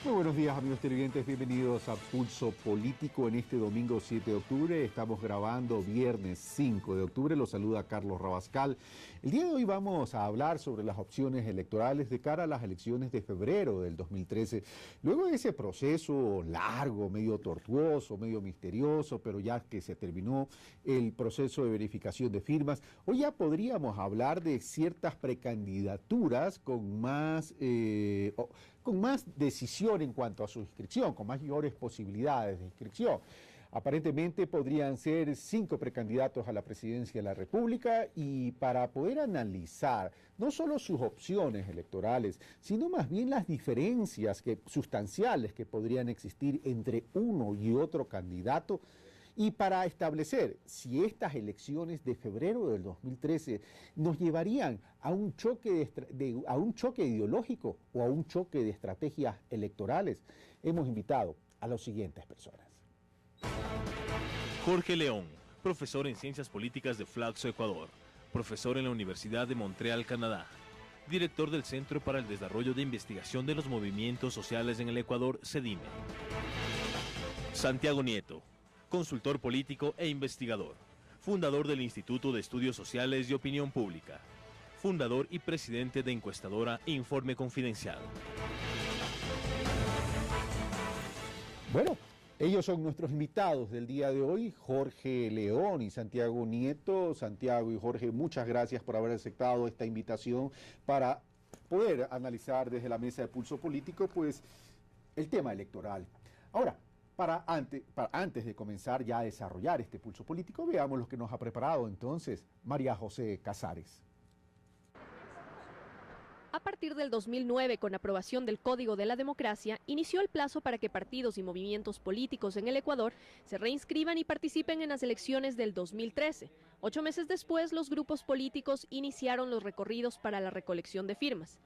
Muy buenos días, amigos televidentes, bienvenidos a Pulso Político en este domingo 7 de octubre. Estamos grabando viernes 5 de octubre, los saluda Carlos Rabascal. El día de hoy vamos a hablar sobre las opciones electorales de cara a las elecciones de febrero del 2013. Luego de ese proceso largo, medio tortuoso, medio misterioso, pero ya que se terminó el proceso de verificación de firmas, hoy ya podríamos hablar de ciertas precandidaturas con más decisión en cuanto a su inscripción, con mayores posibilidades de inscripción. Aparentemente podrían ser 5 precandidatos a la presidencia de la República, y para poder analizar no solo sus opciones electorales, sino más bien las diferencias sustanciales que podrían existir entre uno y otro candidato, y para establecer si estas elecciones de febrero del 2013 nos llevarían a un choque ideológico o a un choque de estrategias electorales, hemos invitado a las siguientes personas. Jorge León, profesor en Ciencias Políticas de Flaxo, Ecuador, profesor en la Universidad de Montreal, Canadá, director del Centro para el Desarrollo de Investigación de los Movimientos Sociales en el Ecuador, CEDIME. Santiago Nieto, consultor político e investigador, fundador del Instituto de Estudios Sociales y Opinión Pública, fundador y presidente de encuestadora Informe Confidencial. Bueno, ellos son nuestros invitados del día de hoy, Jorge León y Santiago Nieto. Santiago y Jorge, muchas gracias por haber aceptado esta invitación para poder analizar desde la mesa de Pulso Político, pues, el tema electoral. Ahora, antes de comenzar ya a desarrollar este pulso político, veamos lo que nos ha preparado entonces María José Casares. A partir del 2009, con aprobación del Código de la Democracia, inició el plazo para que partidos y movimientos políticos en el Ecuador se reinscriban y participen en las elecciones del 2013. 8 meses después, los grupos políticos iniciaron los recorridos para la recolección de firmas.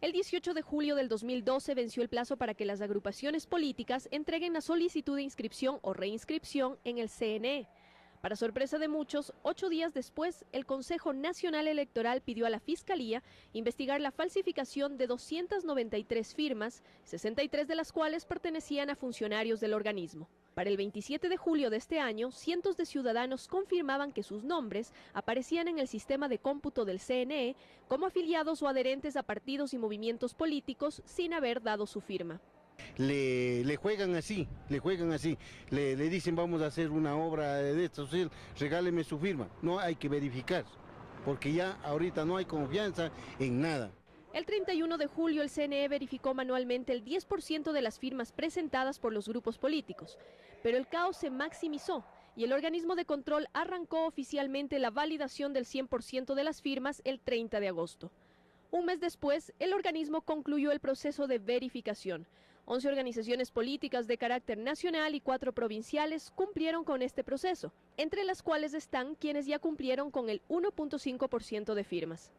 El 18 de julio del 2012 venció el plazo para que las agrupaciones políticas entreguen la solicitud de inscripción o reinscripción en el CNE. Para sorpresa de muchos, 8 días después, el Consejo Nacional Electoral pidió a la Fiscalía investigar la falsificación de 293 firmas, 63 de las cuales pertenecían a funcionarios del organismo. Para el 27 de julio de este año, cientos de ciudadanos confirmaban que sus nombres aparecían en el sistema de cómputo del CNE como afiliados o adherentes a partidos y movimientos políticos sin haber dado su firma. Le juegan así, le dicen vamos a hacer una obra de esto, regáleme su firma. No hay que verificar, porque ya ahorita no hay confianza en nada. El 31 de julio el CNE verificó manualmente el 10% de las firmas presentadas por los grupos políticos, pero el caos se maximizó y el organismo de control arrancó oficialmente la validación del 100% de las firmas el 30 de agosto. Un mes después, el organismo concluyó el proceso de verificación. 11 organizaciones políticas de carácter nacional y 4 provinciales cumplieron con este proceso, entre las cuales están quienes ya cumplieron con el 1.5% de firmas.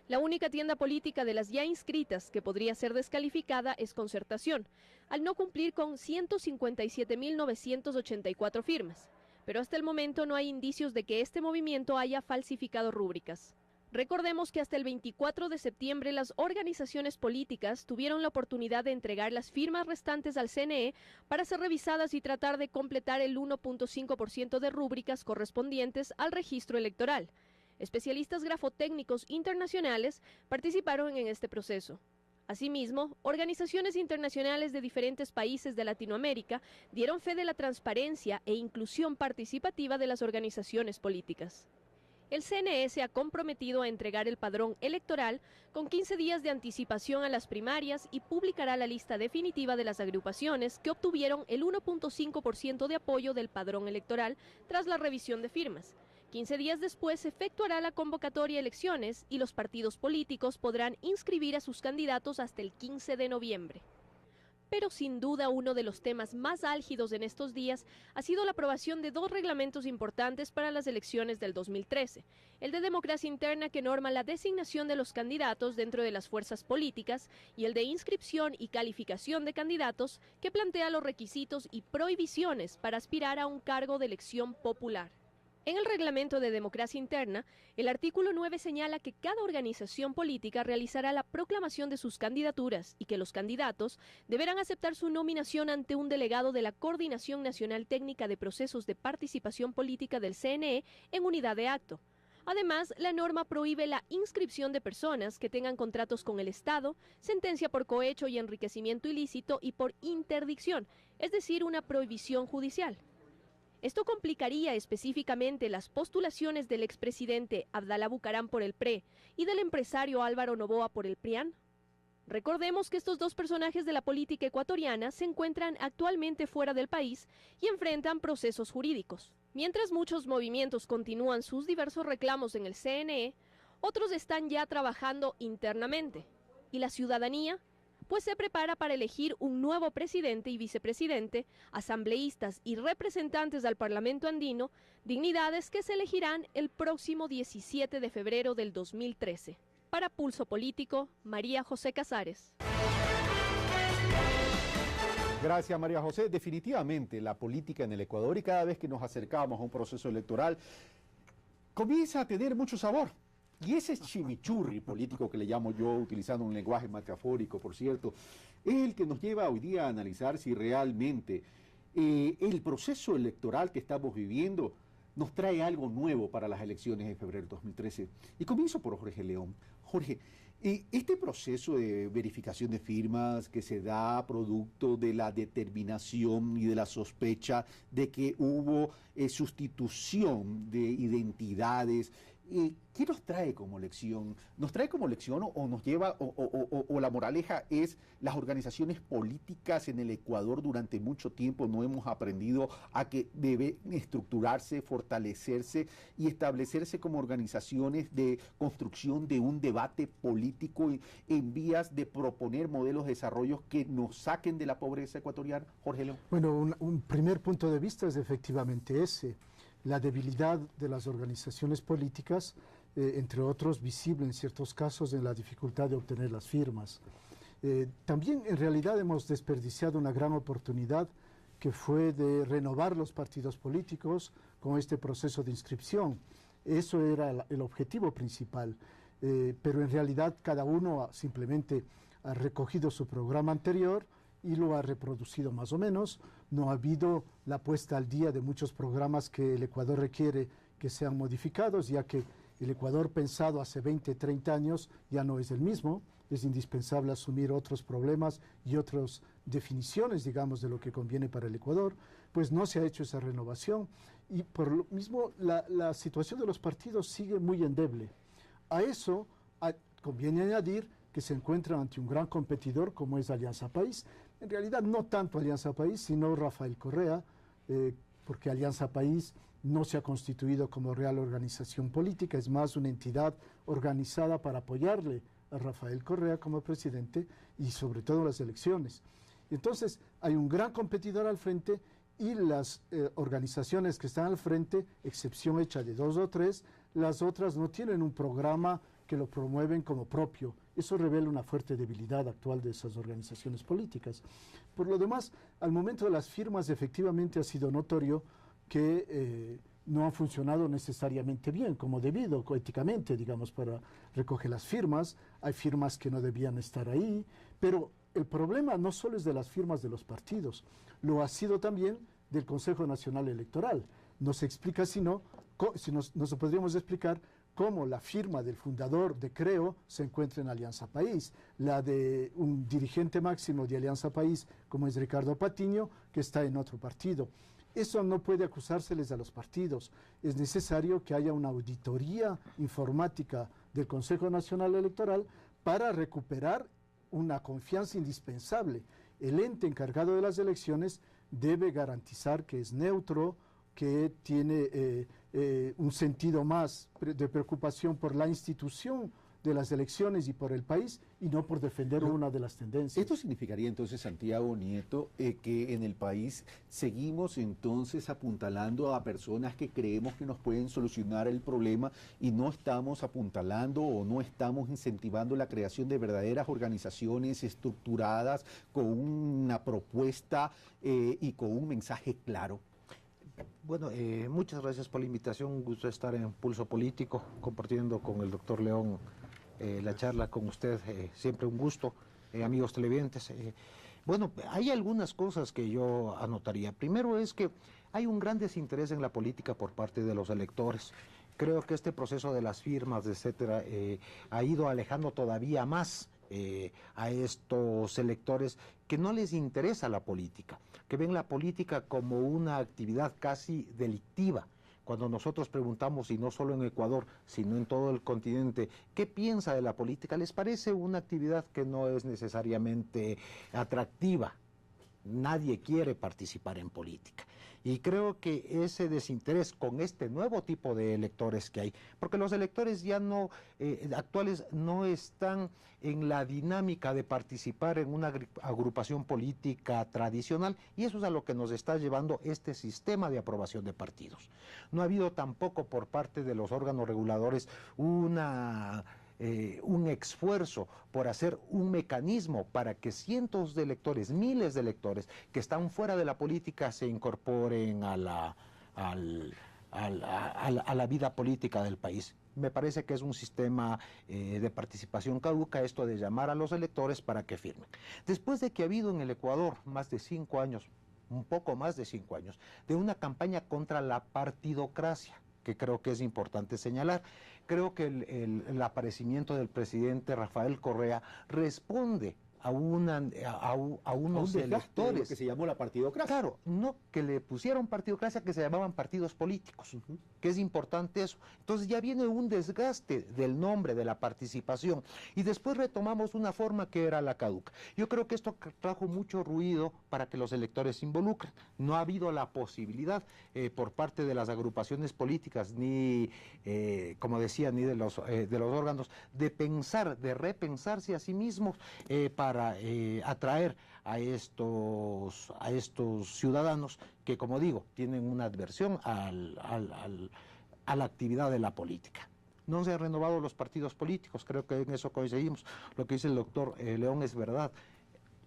La única tienda política de las ya inscritas que podría ser descalificada es Concertación, al no cumplir con 157.984 firmas. Pero hasta el momento no hay indicios de que este movimiento haya falsificado rúbricas. Recordemos que hasta el 24 de septiembre las organizaciones políticas tuvieron la oportunidad de entregar las firmas restantes al CNE para ser revisadas y tratar de completar el 1.5% de rúbricas correspondientes al registro electoral. Especialistas grafotécnicos internacionales participaron en este proceso. Asimismo, organizaciones internacionales de diferentes países de Latinoamérica dieron fe de la transparencia e inclusión participativa de las organizaciones políticas. El CNE se ha comprometido a entregar el padrón electoral con 15 días de anticipación a las primarias y publicará la lista definitiva de las agrupaciones que obtuvieron el 1.5% de apoyo del padrón electoral tras la revisión de firmas. 15 días después se efectuará la convocatoria a elecciones y los partidos políticos podrán inscribir a sus candidatos hasta el 15 de noviembre. Pero sin duda uno de los temas más álgidos en estos días ha sido la aprobación de 2 reglamentos importantes para las elecciones del 2013. El de democracia interna, que norma la designación de los candidatos dentro de las fuerzas políticas, y el de inscripción y calificación de candidatos, que plantea los requisitos y prohibiciones para aspirar a un cargo de elección popular. En el Reglamento de Democracia Interna, el artículo 9 señala que cada organización política realizará la proclamación de sus candidaturas y que los candidatos deberán aceptar su nominación ante un delegado de la Coordinación Nacional Técnica de Procesos de Participación Política del CNE en unidad de acto. Además, la norma prohíbe la inscripción de personas que tengan contratos con el Estado, sentencia por cohecho y enriquecimiento ilícito y por interdicción, es decir, una prohibición judicial. Esto complicaría específicamente las postulaciones del expresidente Abdalá Bucaram por el PRE y del empresario Álvaro Noboa por el PRIAN. Recordemos que estos dos personajes de la política ecuatoriana se encuentran actualmente fuera del país y enfrentan procesos jurídicos. Mientras muchos movimientos continúan sus diversos reclamos en el CNE, otros están ya trabajando internamente. ¿Y la ciudadanía? Pues se prepara para elegir un nuevo presidente y vicepresidente, asambleístas y representantes al Parlamento andino, dignidades que se elegirán el próximo 17 de febrero del 2013. Para Pulso Político, María José Casares. Gracias, María José. Definitivamente la política en el Ecuador, y cada vez que nos acercamos a un proceso electoral, comienza a tener mucho sabor. Y ese chimichurri político que le llamo yo, utilizando un lenguaje metafórico, por cierto, es el que nos lleva hoy día a analizar si realmente el proceso electoral que estamos viviendo nos trae algo nuevo para las elecciones de febrero de 2013. Y comienzo por Jorge León. Jorge, este proceso de verificación de firmas que se da producto de la determinación y de la sospecha de que hubo sustitución de identidades, ¿qué nos trae como lección? ¿Nos trae como lección o nos lleva, o la moraleja es las organizaciones políticas en el Ecuador durante mucho tiempo no hemos aprendido a que deben estructurarse, fortalecerse y establecerse como organizaciones de construcción de un debate político en vías de proponer modelos de desarrollo que nos saquen de la pobreza ecuatoriana? Jorge León. Bueno, un primer punto de vista es efectivamente ese. La debilidad de las organizaciones políticas, entre otros, visible en ciertos casos en la dificultad de obtener las firmas. También, en realidad, hemos desperdiciado una gran oportunidad que fue de renovar los partidos políticos con este proceso de inscripción. Eso era el objetivo principal, pero en realidad cada uno simplemente ha recogido su programa anterior y lo ha reproducido más o menos. No ha habido la puesta al día de muchos programas que el Ecuador requiere que sean modificados, ya que el Ecuador pensado hace 20, 30 años ya no es el mismo. Es indispensable asumir otros problemas y otras definiciones, digamos, de lo que conviene para el Ecuador. Pues no se ha hecho esa renovación y por lo mismo la situación de los partidos sigue muy endeble. A eso conviene añadir que se encuentran ante un gran competidor como es Alianza País. En realidad no tanto Alianza País, sino Rafael Correa, porque Alianza País no se ha constituido como real organización política, es más una entidad organizada para apoyarle a Rafael Correa como presidente y sobre todo en las elecciones. Entonces hay un gran competidor al frente y las organizaciones que están al frente, excepción hecha de 2 o 3, las otras no tienen un programa que lo promueven como propio. Eso revela una fuerte debilidad actual de esas organizaciones políticas. Por lo demás, al momento de las firmas efectivamente ha sido notorio que no han funcionado necesariamente bien, como debido, éticamente, digamos, para recoger las firmas. Hay firmas que no debían estar ahí, pero el problema no solo es de las firmas de los partidos, lo ha sido también del Consejo Nacional Electoral. No se explica sino, no se podríamos explicar cómo la firma del fundador de Creo se encuentra en Alianza País, la de un dirigente máximo de Alianza País, como es Ricardo Patiño, que está en otro partido. Eso no puede acusárseles a los partidos. Es necesario que haya una auditoría informática del Consejo Nacional Electoral para recuperar una confianza indispensable. El ente encargado de las elecciones debe garantizar que es neutro, que tiene un sentido más de preocupación por la institución de las elecciones y por el país y no por defender una de las tendencias. Esto significaría entonces, Santiago Nieto, que en el país seguimos entonces apuntalando a personas que creemos que nos pueden solucionar el problema y no estamos apuntalando o no estamos incentivando la creación de verdaderas organizaciones estructuradas con una propuesta y con un mensaje claro. Bueno, muchas gracias por la invitación, un gusto estar en Pulso Político, compartiendo con el doctor León la charla con usted, siempre un gusto, amigos televidentes. Bueno, hay algunas cosas que yo anotaría. Primero es que hay un gran desinterés en la política por parte de los electores. Creo que este proceso de las firmas, etcétera, ha ido alejando todavía más a estos electores que no les interesa la política, que ven la política como una actividad casi delictiva. Cuando nosotros preguntamos, y no solo en Ecuador, sino en todo el continente, ¿qué piensa de la política? Les parece una actividad que no es necesariamente atractiva. Nadie quiere participar en política. Y creo que ese desinterés con este nuevo tipo de electores que hay, porque los electores ya no, actuales no están en la dinámica de participar en una agrupación política tradicional, y eso es a lo que nos está llevando este sistema de aprobación de partidos. No ha habido tampoco por parte de los órganos reguladores un esfuerzo por hacer un mecanismo para que cientos de electores, miles de electores que están fuera de la política se incorporen a la vida política del país. Me parece que es un sistema de participación caduca esto de llamar a los electores para que firmen. Después de que ha habido en el Ecuador más de 5 años, un poco más de 5 años, de una campaña contra la partidocracia, que creo que es importante señalar. Creo que el aparecimiento del presidente Rafael Correa responde a unos electores que se llamó la partidocracia. Claro, no que le pusieron partidocracia, que se llamaban partidos políticos, que es importante eso. Entonces ya viene un desgaste del nombre, de la participación, y después retomamos una forma que era la caduca. Yo creo que esto trajo mucho ruido para que los electores se involucren. No ha habido la posibilidad por parte de las agrupaciones políticas, ni, como decía, ni de los órganos, de pensar, de repensarse a sí mismos para atraer a estos ciudadanos que, como digo, tienen una adversión a la actividad de la política. No se han renovado los partidos políticos, creo que en eso coincidimos. Lo que dice el doctor León es verdad.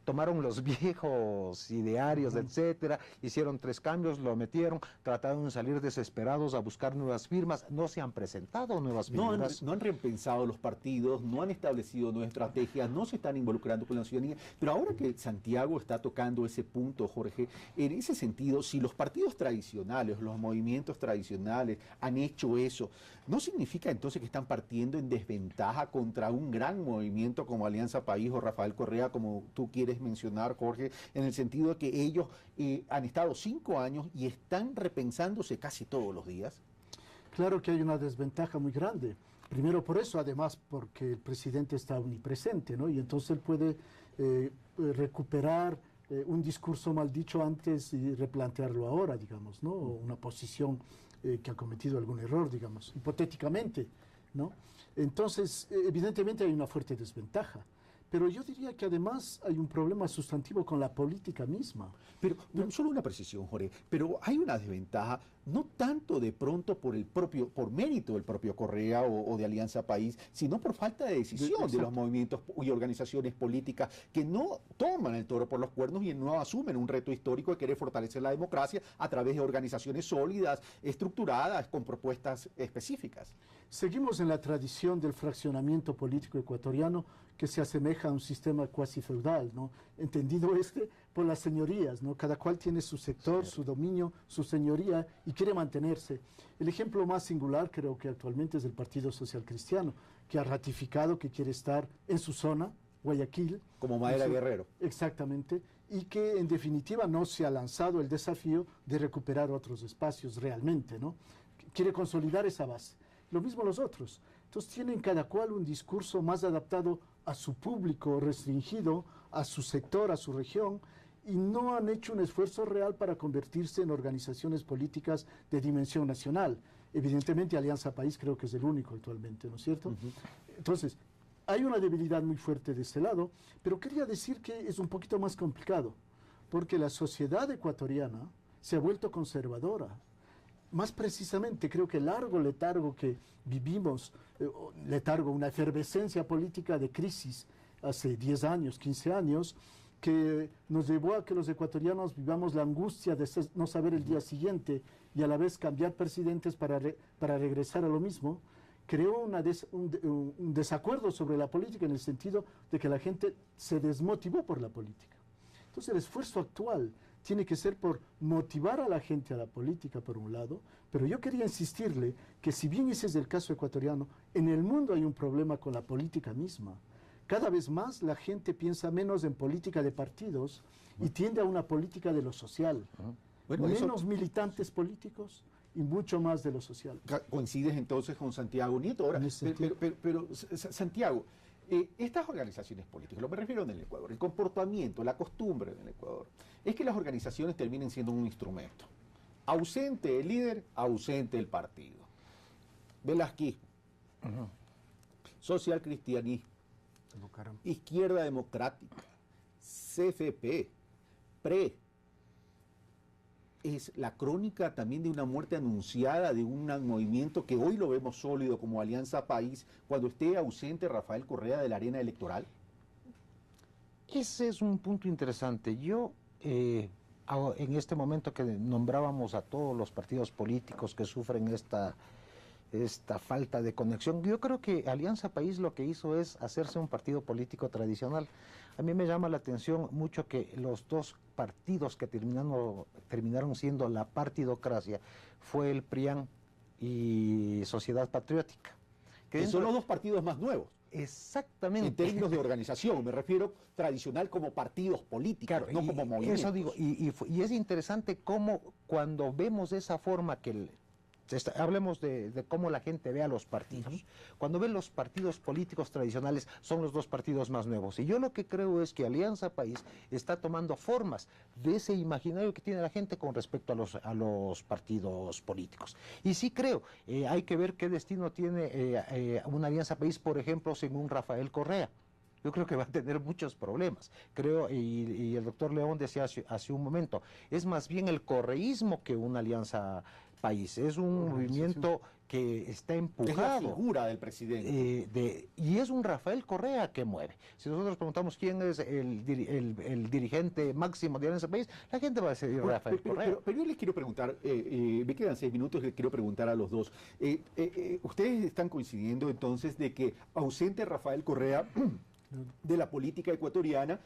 Tomaron los viejos idearios, etcétera, hicieron 3 cambios, lo metieron, trataron de salir desesperados a buscar nuevas firmas, no se han presentado nuevas firmas. No han repensado los partidos, no han establecido nuevas estrategias, no se están involucrando con la ciudadanía, pero ahora que Santiago está tocando ese punto, Jorge, en ese sentido, si los partidos tradicionales, los movimientos tradicionales han hecho eso, ¿no significa entonces que están partiendo en desventaja contra un gran movimiento como Alianza País o Rafael Correa, como tú quieres mencionar, Jorge, en el sentido de que ellos han estado 5 años y están repensándose casi todos los días? Claro que hay una desventaja muy grande. Primero por eso, además porque el presidente está omnipresente, ¿no? Y entonces él puede recuperar un discurso mal dicho antes y replantearlo ahora, digamos, ¿no? Una posición que ha cometido algún error, digamos, hipotéticamente, ¿no? Entonces, evidentemente hay una fuerte desventaja. Pero yo diría que además hay un problema sustantivo con la política misma. Pero solo una precisión, Jorge, pero hay una desventaja, no tanto de pronto por mérito del propio Correa o de Alianza País, sino por falta de decisión de los movimientos y organizaciones políticas que no toman el toro por los cuernos y no asumen un reto histórico de querer fortalecer la democracia a través de organizaciones sólidas, estructuradas, con propuestas específicas. Seguimos en la tradición del fraccionamiento político ecuatoriano que se asemeja a un sistema cuasi feudal, ¿no? Entendido por las señorías, ¿no? Cada cual tiene su sector, su dominio, su señoría y quiere mantenerse. El ejemplo más singular creo que actualmente es el Partido Social Cristiano, que ha ratificado que quiere estar en su zona, Guayaquil. Como Maera Guerrero. Exactamente, y que en definitiva no se ha lanzado el desafío de recuperar otros espacios realmente, ¿no? Quiere consolidar esa base. Lo mismo los otros. Entonces tienen cada cual un discurso más adaptado a su público restringido, a su sector, a su región, y no han hecho un esfuerzo real para convertirse en organizaciones políticas de dimensión nacional. Evidentemente Alianza País creo que es el único actualmente, ¿no es cierto? Entonces, hay una debilidad muy fuerte de ese lado, pero quería decir que es un poquito más complicado, porque la sociedad ecuatoriana se ha vuelto conservadora. Más precisamente, creo que el largo letargo que vivimos, una efervescencia política de crisis hace 10 años, 15 años, que nos llevó a que los ecuatorianos vivamos la angustia de no saber el día siguiente y a la vez cambiar presidentes para regresar a lo mismo, creó un desacuerdo sobre la política en el sentido de que la gente se desmotivó por la política. Entonces el esfuerzo actual tiene que ser por motivar a la gente a la política, por un lado, pero yo quería insistirle que si bien ese es el caso ecuatoriano, en el mundo hay un problema con la política misma. Cada vez más la gente piensa menos en política de partidos y tiende a una política de lo social. Bueno, menos militantes políticos y mucho más de lo social. ¿Coincides entonces con Santiago Nieto? Ahora, pero Santiago, estas organizaciones políticas, lo me refiero en el Ecuador, el comportamiento, la costumbre en el Ecuador, es que las organizaciones terminen siendo un instrumento. Ausente el líder, ausente el partido. Velázquez, social cristianismo, izquierda democrática, CFP, PRE. Es la crónica también de una muerte anunciada de un movimiento que hoy lo vemos sólido como Alianza País, cuando esté ausente Rafael Correa de la arena electoral. Ese es un punto interesante. Yo, en este momento que nombrábamos a todos los partidos políticos que sufren esta falta de conexión, yo creo que Alianza País lo que hizo es hacerse un partido político tradicional. A mí me llama la atención mucho que los dos partidos que terminaron siendo la partidocracia fue el PRIAN y Sociedad Patriótica. Que son los dos partidos más nuevos. Exactamente. En términos de organización, me refiero tradicional como partidos políticos, claro, no como movimientos. Eso digo, y es interesante cómo cuando vemos de esa forma que hablemos de cómo la gente ve a los partidos. Cuando ven los partidos políticos tradicionales, son los dos partidos más nuevos. Y yo lo que creo es que Alianza País está tomando formas de ese imaginario que tiene la gente con respecto a los partidos políticos. Y sí creo, hay que ver qué destino tiene una Alianza País, por ejemplo, sin un Rafael Correa. Yo creo que va a tener muchos problemas. Creo, y el doctor León decía hace un momento, es más bien el correísmo que una Alianza País. Es un movimiento que está empujado. Es la figura del presidente. Y es un Rafael Correa que mueve. Si nosotros preguntamos quién es el dirigente máximo de Alianza País, la gente va a decir Rafael Correa. Pero yo les quiero preguntar, me quedan 6 minutos, les quiero preguntar a los dos. Ustedes están coincidiendo entonces de que ausente Rafael Correa de la política ecuatoriana,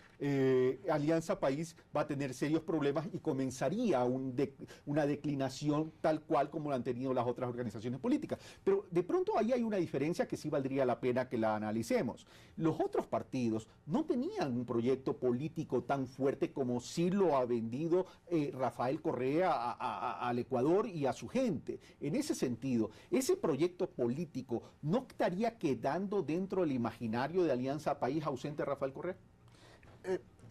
Alianza País va a tener serios problemas y comenzaría una declinación tal cual como la han tenido las otras organizaciones políticas. Pero de pronto ahí hay una diferencia que sí valdría la pena que la analicemos. Los otros partidos no tenían un proyecto político tan fuerte como sí lo ha vendido Rafael Correa al Ecuador y a su gente. En ese sentido, ese proyecto político no estaría quedando dentro del imaginario de Alianza País ausente Rafael Correa.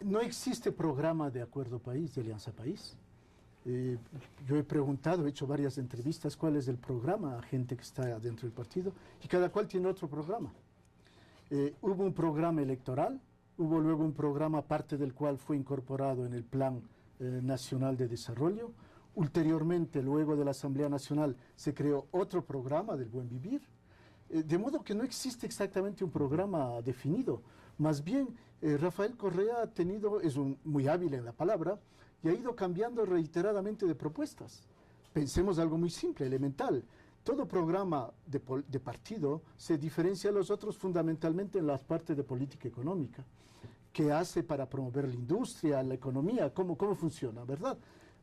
No existe programa de acuerdo país, de Alianza País. Yo he preguntado, he hecho varias entrevistas cuál es el programa a gente que está dentro del partido y cada cual tiene otro programa. Hubo un programa electoral, hubo luego un programa parte del cual fue incorporado en el Plan Nacional de Desarrollo. Ulteriormente, luego de la Asamblea Nacional, se creó otro programa del Buen Vivir. De modo que no existe exactamente un programa definido. Más bien, Rafael Correa es muy hábil en la palabra y ha ido cambiando reiteradamente de propuestas. Pensemos algo muy simple, elemental. Todo programa de partido se diferencia de los otros fundamentalmente en las partes de política económica. ¿Qué hace para promover la industria, la economía? ¿Cómo funciona, verdad?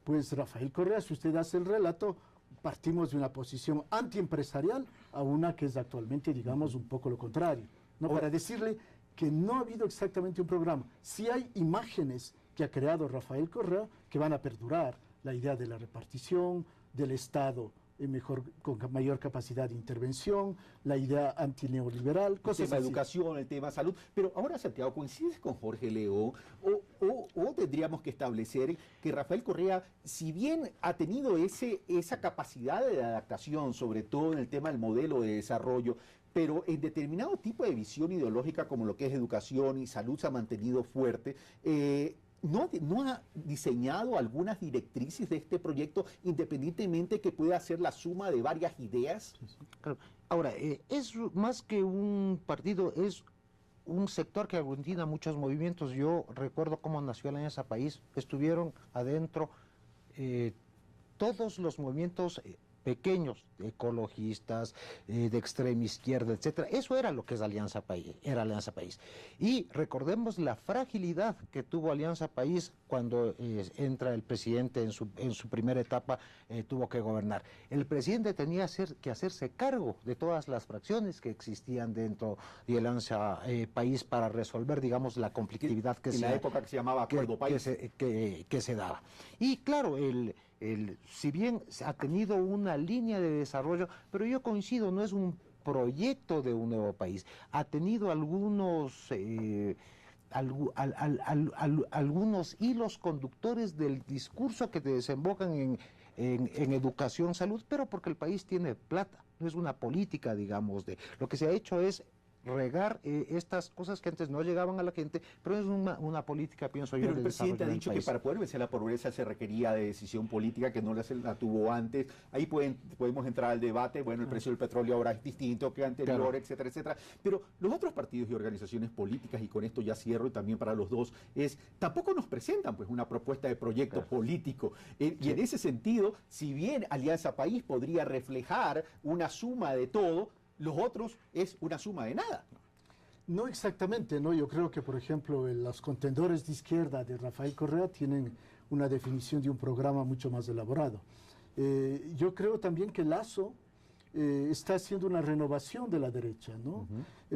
Pues Rafael Correa, si usted hace el relato, partimos de una posición antiempresarial a una que es actualmente, digamos, un poco lo contrario. ¿No? Para decirle que no ha habido exactamente un programa. Sí hay imágenes que ha creado Rafael Correa que van a perdurar. La idea de la repartición, del Estado con mayor capacidad de intervención, la idea antineoliberal, cosas así. El tema educación, el tema salud. Pero ahora, Santiago, ¿coincides con Jorge León? ¿O tendríamos que establecer que Rafael Correa, si bien ha tenido esa capacidad de adaptación, sobre todo en el tema del modelo de desarrollo, pero en determinado tipo de visión ideológica como lo que es educación y salud se ha mantenido fuerte, ¿no ha diseñado algunas directrices de este proyecto independientemente que pueda ser la suma de varias ideas? Claro. Ahora, es más que un partido, es un sector que aglutina muchos movimientos. Yo recuerdo cómo nació la Alianza País, estuvieron adentro todos los movimientos pequeños, ecologistas, de extrema izquierda, etcétera. Eso era lo que es Alianza País, era Alianza País. Y recordemos la fragilidad que tuvo Alianza País cuando entra el presidente en su primera etapa, tuvo que gobernar. El presidente tenía que hacerse cargo de todas las fracciones que existían dentro de Alianza País para resolver, digamos, la conflictividad que en la época que se llamaba Acuerdo País. Que se daba. Y claro, si bien ha tenido una línea de desarrollo, pero yo coincido, no es un proyecto de un nuevo país, ha tenido algunos hilos conductores del discurso que desembocan en educación, salud, pero porque el país tiene plata, no es una política, digamos, lo que se ha hecho es regar estas cosas que antes no llegaban a la gente, pero es una política, pienso yo, pero de el presidente ha dicho que país. para poder vencer la pobreza se requería de decisión política que no la tuvo antes. Ahí podemos entrar al debate, bueno, el precio del petróleo ahora es distinto que anterior, claro, etcétera, etcétera. Pero los otros partidos y organizaciones políticas, y con esto ya cierro y también para los dos, tampoco nos presentan pues una propuesta de proyecto, claro, político. Sí. Y en ese sentido, si bien Alianza País podría reflejar una suma de todo, los otros es una suma de nada. No exactamente, ¿no? Yo creo que, por ejemplo, los contendores de izquierda de Rafael Correa tienen una definición de un programa mucho más elaborado. Yo creo también que Lasso está haciendo una renovación de la derecha, ¿no?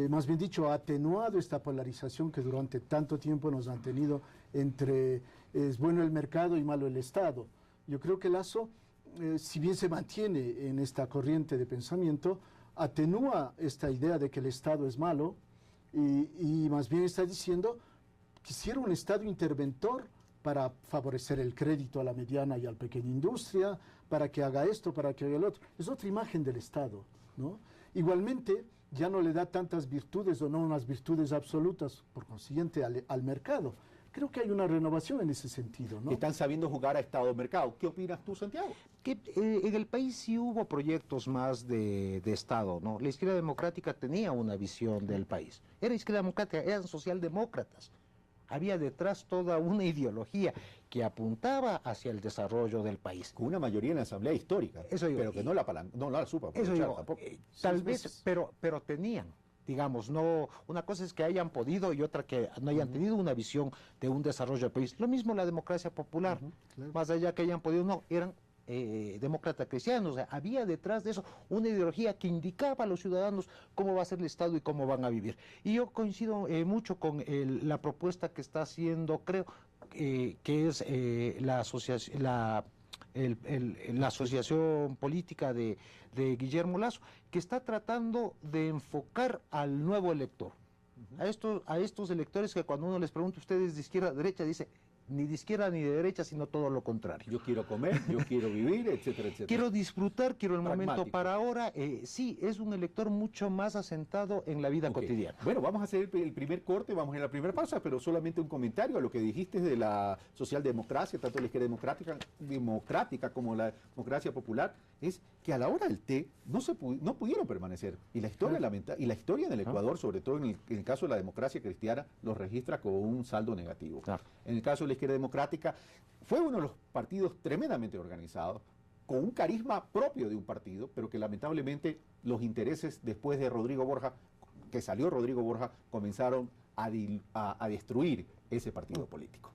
Más bien dicho, ha atenuado esta polarización que durante tanto tiempo nos han tenido entre es bueno el mercado y malo el Estado. Yo creo que Lasso, si bien se mantiene en esta corriente de pensamiento, atenúa esta idea de que el Estado es malo y más bien está diciendo que quisiera un Estado interventor para favorecer el crédito a la mediana y a la pequeña industria, para que haga esto, para que haga el otro. Es otra imagen del Estado, ¿no? Igualmente, ya no le da tantas virtudes o no unas virtudes absolutas, por consiguiente, al mercado. Creo que hay una renovación en ese sentido, ¿no? Están sabiendo jugar a Estado-mercado. ¿Qué opinas tú, Santiago? Que en el país sí hubo proyectos más de Estado, ¿no? La izquierda democrática tenía una visión del país. Era izquierda democrática, eran socialdemócratas. Había detrás toda una ideología que apuntaba hacia el desarrollo del país. Con una mayoría en la Asamblea Histórica, eso digo, pero que no la supo aprovechar, eso digo, tampoco. Tal vez, pero tenían. Digamos, no, una cosa es que hayan podido y otra que no hayan tenido una visión de un desarrollo del país. Lo mismo la democracia popular, claro, más allá que hayan podido, no, eran demócratas cristianos. O sea, había detrás de eso una ideología que indicaba a los ciudadanos cómo va a ser el Estado y cómo van a vivir. Y yo coincido mucho con la propuesta que está haciendo, creo, que es la asociación, la asociación política de Guillermo Lasso, que está tratando de enfocar al nuevo elector, a estos electores que cuando uno les pregunta, ¿ustedes de izquierda o derecha? Dice, ni de izquierda ni de derecha, sino todo lo contrario. Yo quiero comer, yo quiero vivir, etcétera, etcétera. Quiero disfrutar, quiero el Pragmático. momento para ahora. Sí, es un elector mucho más asentado en la vida cotidiana. Bueno, vamos a hacer el primer corte, vamos a ir a la primera pausa, pero solamente un comentario a lo que dijiste de la socialdemocracia, tanto la izquierda democrática como la democracia popular, es que a la hora del té no pudieron permanecer. Y la historia en el Ecuador, sobre todo en el caso de la democracia cristiana, los registra con un saldo negativo. Claro. En el caso de la izquierda democrática, fue uno de los partidos tremendamente organizados, con un carisma propio de un partido, pero que lamentablemente los intereses después de Rodrigo Borja, que salió Rodrigo Borja, comenzaron a destruir ese partido político.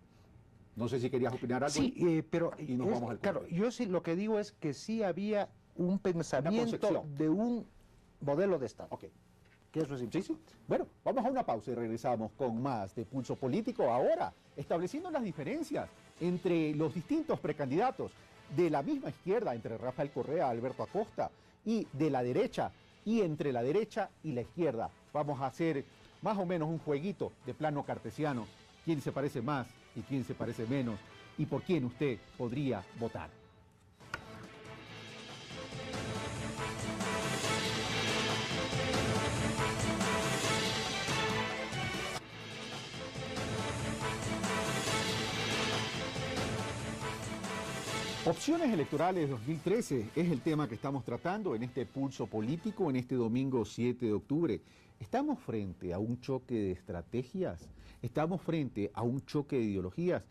No sé si querías opinar algo. Sí, pero y nos vamos al claro, yo sí lo que digo es que sí había un pensamiento de un modelo de Estado. Ok. Que eso es importante. Sí. Bueno, vamos a una pausa y regresamos con más de Pulso Político, ahora estableciendo las diferencias entre los distintos precandidatos de la misma izquierda, entre Rafael Correa, Alberto Acosta, y de la derecha, y entre la derecha y la izquierda. Vamos a hacer más o menos un jueguito de plano cartesiano, quién se parece más y quién se parece menos, y por quién usted podría votar. Opciones electorales 2013 es el tema que estamos tratando en este Pulso Político, en este domingo 7 de octubre. ¿Estamos frente a un choque de estrategias? ¿Estamos frente a un choque de ideologías?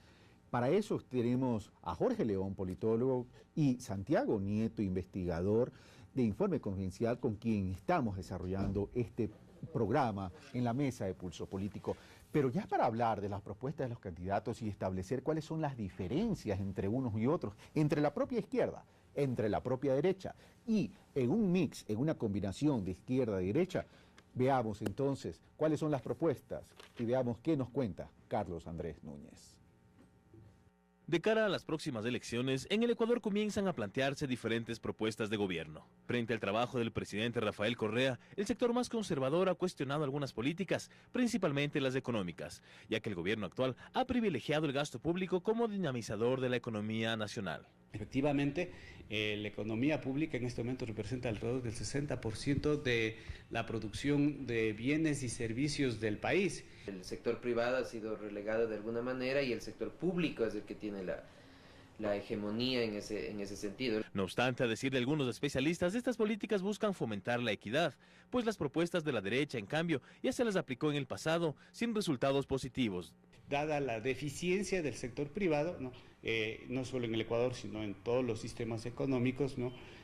Para eso tenemos a Jorge León, politólogo, y Santiago Nieto, investigador de Informe Confidencial, con quien estamos desarrollando este programa en la mesa de Pulso Político. Pero ya para hablar de las propuestas de los candidatos y establecer cuáles son las diferencias entre unos y otros, entre la propia izquierda, entre la propia derecha, y en un mix, en una combinación de izquierda y derecha, veamos entonces cuáles son las propuestas y veamos qué nos cuenta Carlos Andrés Núñez. De cara a las próximas elecciones, en el Ecuador comienzan a plantearse diferentes propuestas de gobierno. Frente al trabajo del presidente Rafael Correa, el sector más conservador ha cuestionado algunas políticas, principalmente las económicas, ya que el gobierno actual ha privilegiado el gasto público como dinamizador de la economía nacional. Efectivamente, la economía pública en este momento representa alrededor del 60% de la producción de bienes y servicios del país. El sector privado ha sido relegado de alguna manera y el sector público es el que tiene la hegemonía en ese sentido. No obstante, a decir de algunos especialistas, estas políticas buscan fomentar la equidad, pues las propuestas de la derecha, en cambio, ya se las aplicó en el pasado sin resultados positivos. Dada la deficiencia del sector privado, no solo en el Ecuador, sino en todos los sistemas económicos,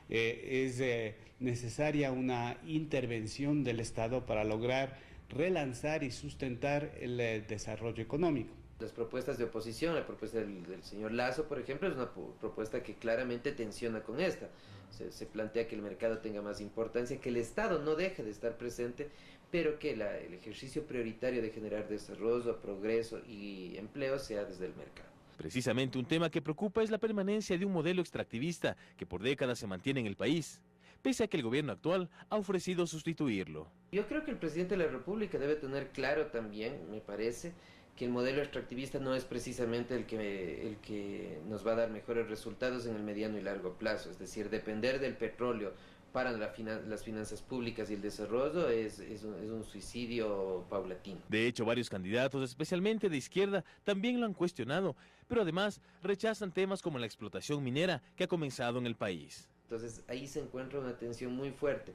es necesaria una intervención del Estado para lograr relanzar y sustentar el desarrollo económico. Las propuestas de oposición, la propuesta del señor Lasso, por ejemplo, es una propuesta que claramente tensiona con esta. Se plantea que el mercado tenga más importancia, que el Estado no deje de estar presente, pero que el ejercicio prioritario de generar desarrollo, progreso y empleo sea desde el mercado. Precisamente un tema que preocupa es la permanencia de un modelo extractivista que por décadas se mantiene en el país, pese a que el gobierno actual ha ofrecido sustituirlo. Yo creo que el presidente de la República debe tener claro también, me parece, que el modelo extractivista no es precisamente el que nos va a dar mejores resultados en el mediano y largo plazo. Es decir, depender del petróleo para las finanzas públicas y el desarrollo es un suicidio paulatino. De hecho, varios candidatos, especialmente de izquierda, también lo han cuestionado, pero además rechazan temas como la explotación minera que ha comenzado en el país. Entonces ahí se encuentra una tensión muy fuerte.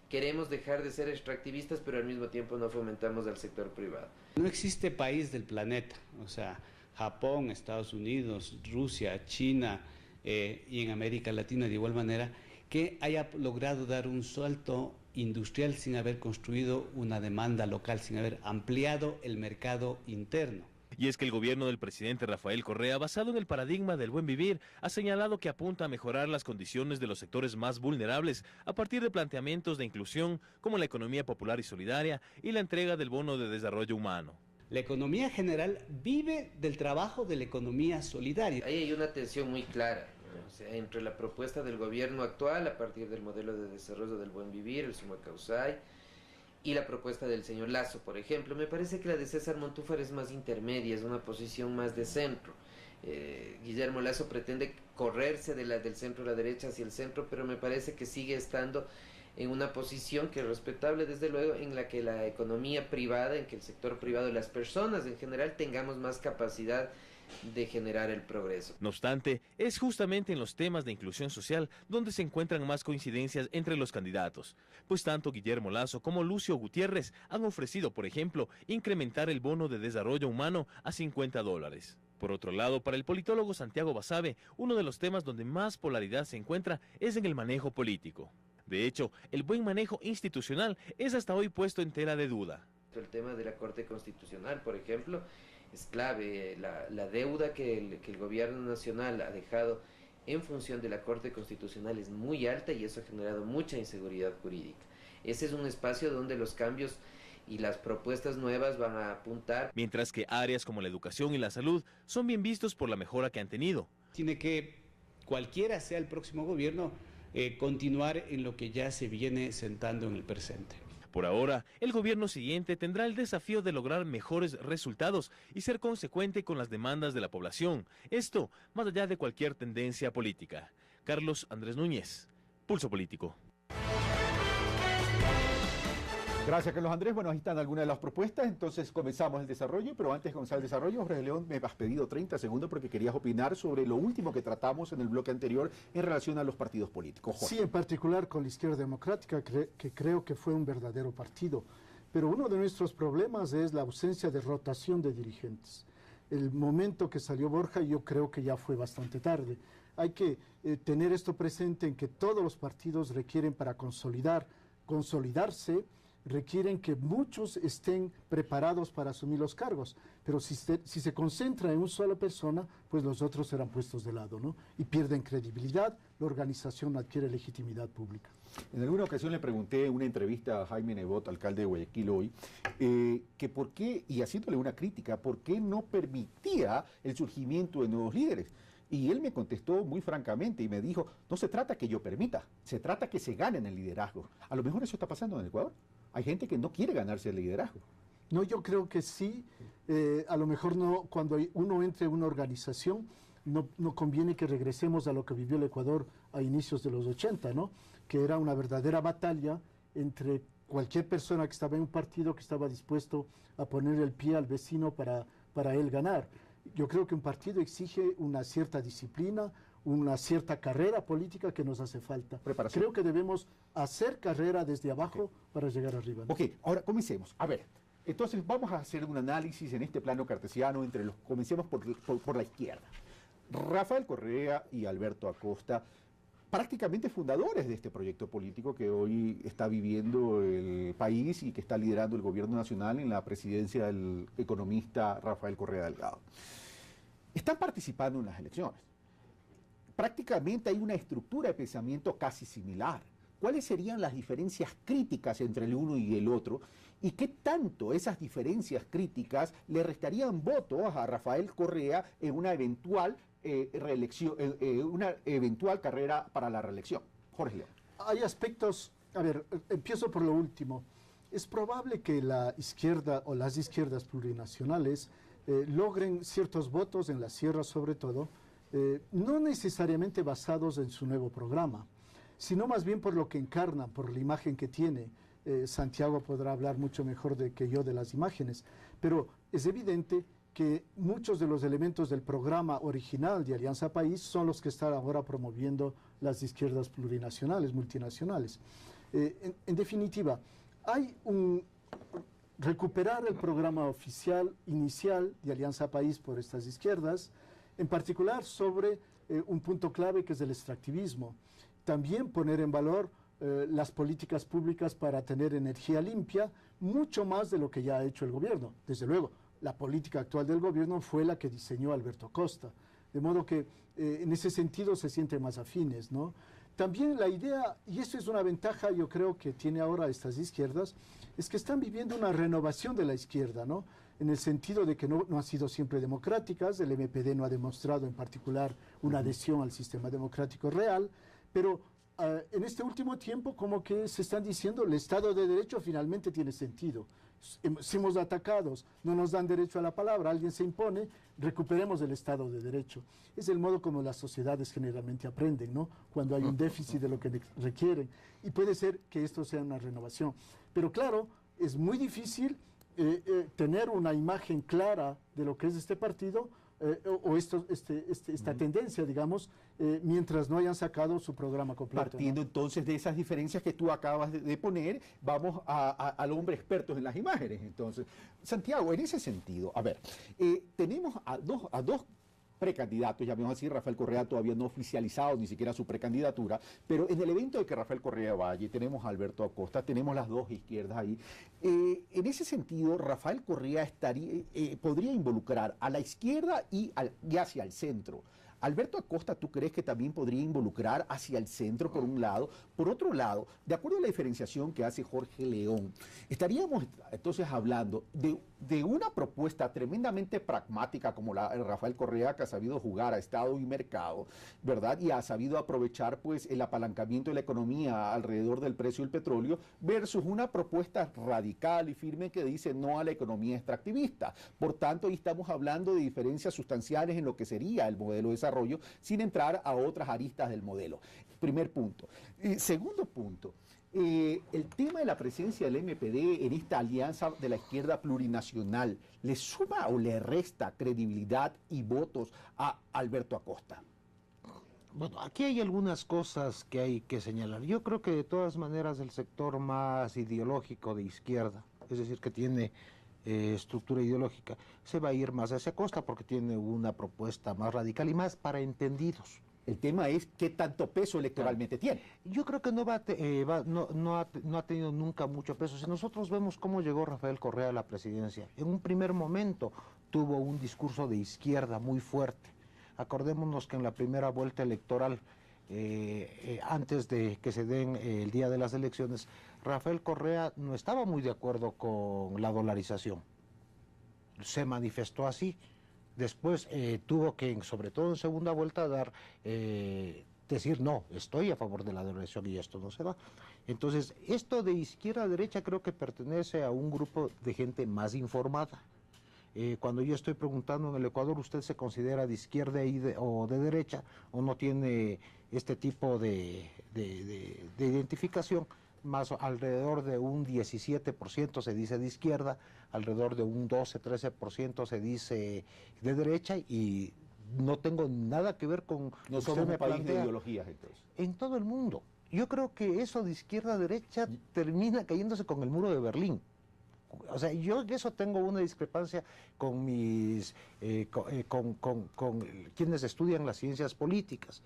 Queremos dejar de ser extractivistas, pero al mismo tiempo no fomentamos al sector privado. No existe país del planeta, o sea, Japón, Estados Unidos, Rusia, China y en América Latina de igual manera, que haya logrado dar un salto industrial sin haber construido una demanda local, sin haber ampliado el mercado interno. Y es que el gobierno del presidente Rafael Correa, basado en el paradigma del buen vivir, ha señalado que apunta a mejorar las condiciones de los sectores más vulnerables a partir de planteamientos de inclusión como la economía popular y solidaria y la entrega del bono de desarrollo humano. La economía general vive del trabajo de la economía solidaria. Ahí hay una tensión muy clara, ¿no? O sea, entre la propuesta del gobierno actual a partir del modelo de desarrollo del buen vivir, el Suma Causay, y la propuesta del señor Lasso, por ejemplo. Me parece que la de César Montúfar es más intermedia, es una posición más de centro. Guillermo Lasso pretende correrse del centro a la derecha hacia el centro, pero me parece que sigue estando en una posición que es respetable, desde luego, en la que la economía privada, en que el sector privado y las personas en general tengamos más capacidad de generar el progreso. No obstante, es justamente en los temas de inclusión social donde se encuentran más coincidencias entre los candidatos, pues tanto Guillermo Lasso como Lucio Gutiérrez han ofrecido, por ejemplo, incrementar el bono de desarrollo humano a $50. Por otro lado, para el politólogo Santiago Basabe, uno de los temas donde más polaridad se encuentra es en el manejo político. De hecho, el buen manejo institucional es hasta hoy puesto en tela de duda. El tema de la Corte Constitucional, por ejemplo, es clave. La deuda que el gobierno nacional ha dejado en función de la Corte Constitucional es muy alta y eso ha generado mucha inseguridad jurídica. Ese es un espacio donde los cambios y las propuestas nuevas van a apuntar. Mientras que áreas como la educación y la salud son bien vistos por la mejora que han tenido. Tiene que, cualquiera sea el próximo gobierno, continuar en lo que ya se viene sentando en el presente. Por ahora, el gobierno siguiente tendrá el desafío de lograr mejores resultados y ser consecuente con las demandas de la población. Esto, más allá de cualquier tendencia política. Carlos Andrés Núñez, Pulso Político. Gracias, Carlos Andrés. Bueno, ahí están algunas de las propuestas. Entonces comenzamos el desarrollo, pero antes de comenzar el desarrollo, Jorge León, me has pedido 30 segundos porque querías opinar sobre lo último que tratamos en el bloque anterior en relación a los partidos políticos. Jorge. Sí, en particular con la Izquierda Democrática, que creo que fue un verdadero partido, pero uno de nuestros problemas es la ausencia de rotación de dirigentes. El momento que salió Borja, yo creo que ya fue bastante tarde. Hay que tener esto presente en que todos los partidos requieren para consolidarse, requieren que muchos estén preparados para asumir los cargos, pero si se concentra en una sola persona, pues los otros serán puestos de lado, ¿no? Y pierden credibilidad, la organización adquiere legitimidad pública. En alguna ocasión le pregunté en una entrevista a Jaime Nebot, alcalde de Guayaquil hoy, que por qué, y haciéndole una crítica, por qué no permitía el surgimiento de nuevos líderes. Y él me contestó muy francamente y me dijo, no se trata que yo permita, se trata que se ganen el liderazgo. A lo mejor eso está pasando en el Ecuador. Hay gente que no quiere ganarse el liderazgo. No, yo creo que sí. A lo mejor no, cuando uno entre en una organización, no conviene que regresemos a lo que vivió el Ecuador a inicios de los 80, ¿no? Que era una verdadera batalla entre cualquier persona que estaba en un partido que estaba dispuesto a poner el pie al vecino para él ganar. Yo creo que un partido exige una cierta disciplina, una cierta carrera política que nos hace falta. Preparación. Creo que debemos hacer carrera desde abajo para llegar arriba, ¿no? Ok, ahora comencemos. A ver, entonces vamos a hacer un análisis en este plano cartesiano comencemos por la izquierda. Rafael Correa y Alberto Acosta, prácticamente fundadores de este proyecto político que hoy está viviendo el país y que está liderando el gobierno nacional en la presidencia del economista Rafael Correa Delgado. Están participando en las elecciones. Prácticamente hay una estructura de pensamiento casi similar. ¿Cuáles serían las diferencias críticas entre el uno y el otro? ¿Y qué tanto esas diferencias críticas le restarían votos a Rafael Correa en una eventual reelección, una eventual carrera para la reelección? Jorge León. Hay aspectos, a ver, empiezo por lo último. Es probable que la izquierda o las izquierdas plurinacionales logren ciertos votos en la sierra sobre todo, no necesariamente basados en su nuevo programa, sino más bien por lo que encarnan, por la imagen que tiene. Santiago podrá hablar mucho mejor que yo de las imágenes, pero es evidente que muchos de los elementos del programa original de Alianza País son los que están ahora promoviendo las izquierdas plurinacionales, multinacionales. En definitiva, hay recuperar el programa oficial inicial de Alianza País por estas izquierdas, en particular sobre un punto clave que es el extractivismo. También poner en valor las políticas públicas para tener energía limpia, mucho más de lo que ya ha hecho el gobierno. Desde luego, la política actual del gobierno fue la que diseñó Alberto Acosta, de modo que en ese sentido se sienten más afines, ¿no? También la idea, y eso es una ventaja yo creo que tiene ahora estas izquierdas, es que están viviendo una renovación de la izquierda, ¿no? En el sentido de que no han sido siempre democráticas, el MPD no ha demostrado en particular una adhesión al sistema democrático real, pero en este último tiempo como que se están diciendo el Estado de Derecho finalmente tiene sentido. Somos atacados, no nos dan derecho a la palabra, alguien se impone, recuperemos el Estado de Derecho. Es el modo como las sociedades generalmente aprenden, ¿no? Cuando hay un déficit de lo que requieren. Y puede ser que esto sea una renovación. Pero claro, es muy difícil tener una imagen clara de lo que es este partido o esta tendencia, digamos, mientras no hayan sacado su programa completo. Partiendo, ¿no? Entonces de esas diferencias que tú acabas de poner, vamos al hombre experto en las imágenes. Entonces, Santiago, en ese sentido, a ver, tenemos a dos precandidatos, ya vemos así, Rafael Correa todavía no oficializado ni siquiera su precandidatura, pero en el evento de que Rafael Correa vaya, tenemos a Alberto Acosta, tenemos las dos izquierdas ahí. En ese sentido, Rafael Correa podría involucrar a la izquierda y hacia el centro. Alberto Acosta, ¿tú crees que también podría involucrar hacia el centro por un lado? Por otro lado, de acuerdo a la diferenciación que hace Jorge León, estaríamos entonces hablando de una propuesta tremendamente pragmática como la de Rafael Correa, que ha sabido jugar a Estado y mercado, ¿verdad? Y ha sabido aprovechar pues el apalancamiento de la economía alrededor del precio del petróleo, versus una propuesta radical y firme que dice no a la economía extractivista. Por tanto, ahí estamos hablando de diferencias sustanciales en lo que sería el modelo de desarrollo, sin entrar a otras aristas del modelo. Primer punto. Segundo punto, el tema de la presencia del MPD en esta alianza de la izquierda plurinacional, ¿le suma o le resta credibilidad y votos a Alberto Acosta? Bueno, aquí hay algunas cosas que hay que señalar. Yo creo que de todas maneras el sector más ideológico de izquierda es decir, que tiene estructura ideológica, se va a ir más hacia Acosta porque tiene una propuesta más radical y más para entendidos. El tema es qué tanto peso electoralmente tiene. Yo creo que no ha tenido nunca mucho peso. Si nosotros vemos cómo llegó Rafael Correa a la presidencia, en un primer momento tuvo un discurso de izquierda muy fuerte. Acordémonos que en la primera vuelta electoral, antes de que se den el día de las elecciones, Rafael Correa no estaba muy de acuerdo con la dolarización. Se manifestó así. Después tuvo que, sobre todo en segunda vuelta, decir no, estoy a favor de la dolarización y esto no se va. Entonces, esto de izquierda a derecha creo que pertenece a un grupo de gente más informada. Cuando yo estoy preguntando en el Ecuador, ¿usted se considera de izquierda o de derecha o no tiene este tipo de identificación? Más alrededor de un 17% se dice de izquierda, alrededor de un 12-13% se dice de derecha y no tengo nada que ver con... No somos un país de ideologías, entonces. En todo el mundo. Yo creo que eso de izquierda a derecha termina cayéndose con el muro de Berlín. O sea, yo en eso tengo una discrepancia con con quienes estudian las ciencias políticas.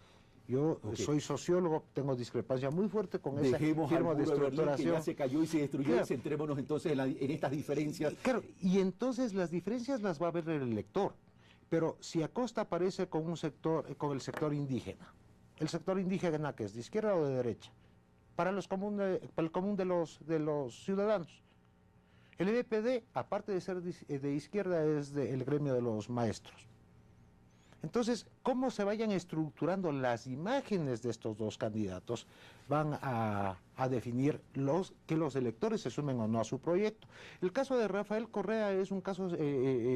Yo soy sociólogo, tengo discrepancia muy fuerte con esa firma de estructuración. Que ya se cayó y se destruyó, claro. Y centrémonos entonces en estas diferencias. Claro, y entonces las diferencias las va a ver el elector. Pero si Acosta aparece con con el sector indígena, el sector indígena que es de izquierda o de derecha, para el común de los ciudadanos. El MPD, aparte de ser de izquierda, es el gremio de los maestros. Entonces, cómo se vayan estructurando las imágenes de estos dos candidatos van a definir que los electores se sumen o no a su proyecto. El caso de Rafael Correa es un caso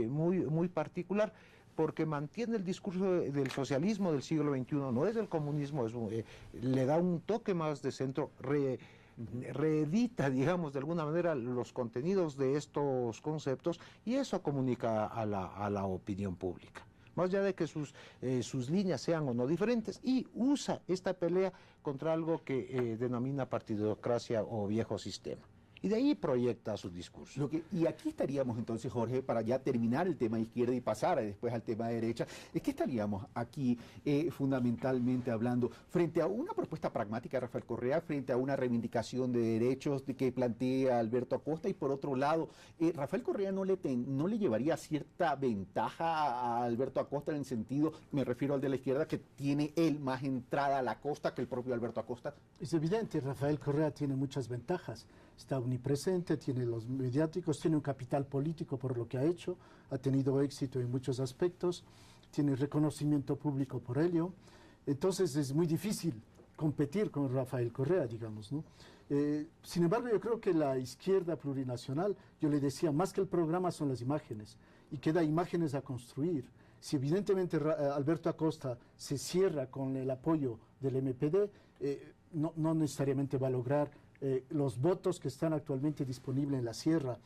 muy particular porque mantiene el discurso del socialismo del siglo XXI, no es del comunismo, le da un toque más de centro, reedita, digamos, de alguna manera los contenidos de estos conceptos y eso comunica a la opinión pública. Más allá de que sus líneas sean o no diferentes, y usa esta pelea contra algo que denomina partidocracia o viejo sistema. Y de ahí proyecta su discurso. Y aquí estaríamos entonces, Jorge, para ya terminar el tema de izquierda y pasar después al tema de derecha, es que estaríamos aquí fundamentalmente hablando frente a una propuesta pragmática de Rafael Correa, frente a una reivindicación de derechos que plantea Alberto Acosta, y por otro lado, Rafael Correa no le llevaría cierta ventaja a Alberto Acosta en el sentido, me refiero al de la izquierda, que tiene él más entrada a la costa que el propio Alberto Acosta. Es evidente, Rafael Correa tiene muchas ventajas. Está omnipresente, tiene los mediáticos, tiene un capital político por lo que ha hecho, ha tenido éxito en muchos aspectos, tiene reconocimiento público por ello. Entonces es muy difícil competir con Rafael Correa, digamos, ¿no? Sin embargo, yo creo que la izquierda plurinacional, yo le decía, más que el programa son las imágenes, y queda imágenes a construir. Si evidentemente Alberto Acosta se cierra con el apoyo del MPD, no necesariamente va a lograr los votos que están actualmente disponibles en la sierra.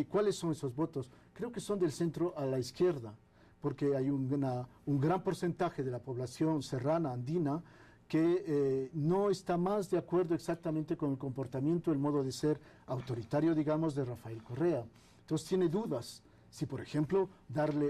¿Cuáles son esos votos? Creo que son del centro a la izquierda, porque hay un gran porcentaje de la población serrana, andina, que no está más de acuerdo exactamente con el comportamiento, el modo de ser autoritario, digamos, de Rafael Correa. Entonces tiene dudas si, por ejemplo,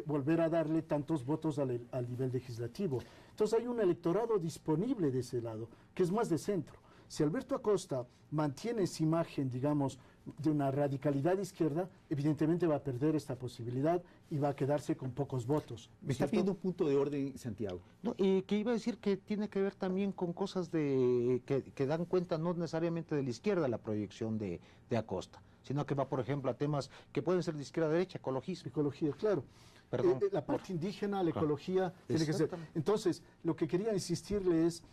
volver a darle tantos votos al nivel legislativo. Entonces hay un electorado disponible de ese lado, que es más de centro. Si Alberto Acosta mantiene esa imagen, digamos, de una radicalidad izquierda, evidentemente va a perder esta posibilidad y va a quedarse con pocos votos. Me está pidiendo un punto de orden, Santiago. No, que iba a decir que tiene que ver también con cosas que dan cuenta no necesariamente de la izquierda la proyección de Acosta, sino que va, por ejemplo, a temas que pueden ser de izquierda a derecha, ecologismo. Ecología, claro. Perdón. La parte indígena, la ecología, tiene que ser. Entonces, lo que quería insistirle es,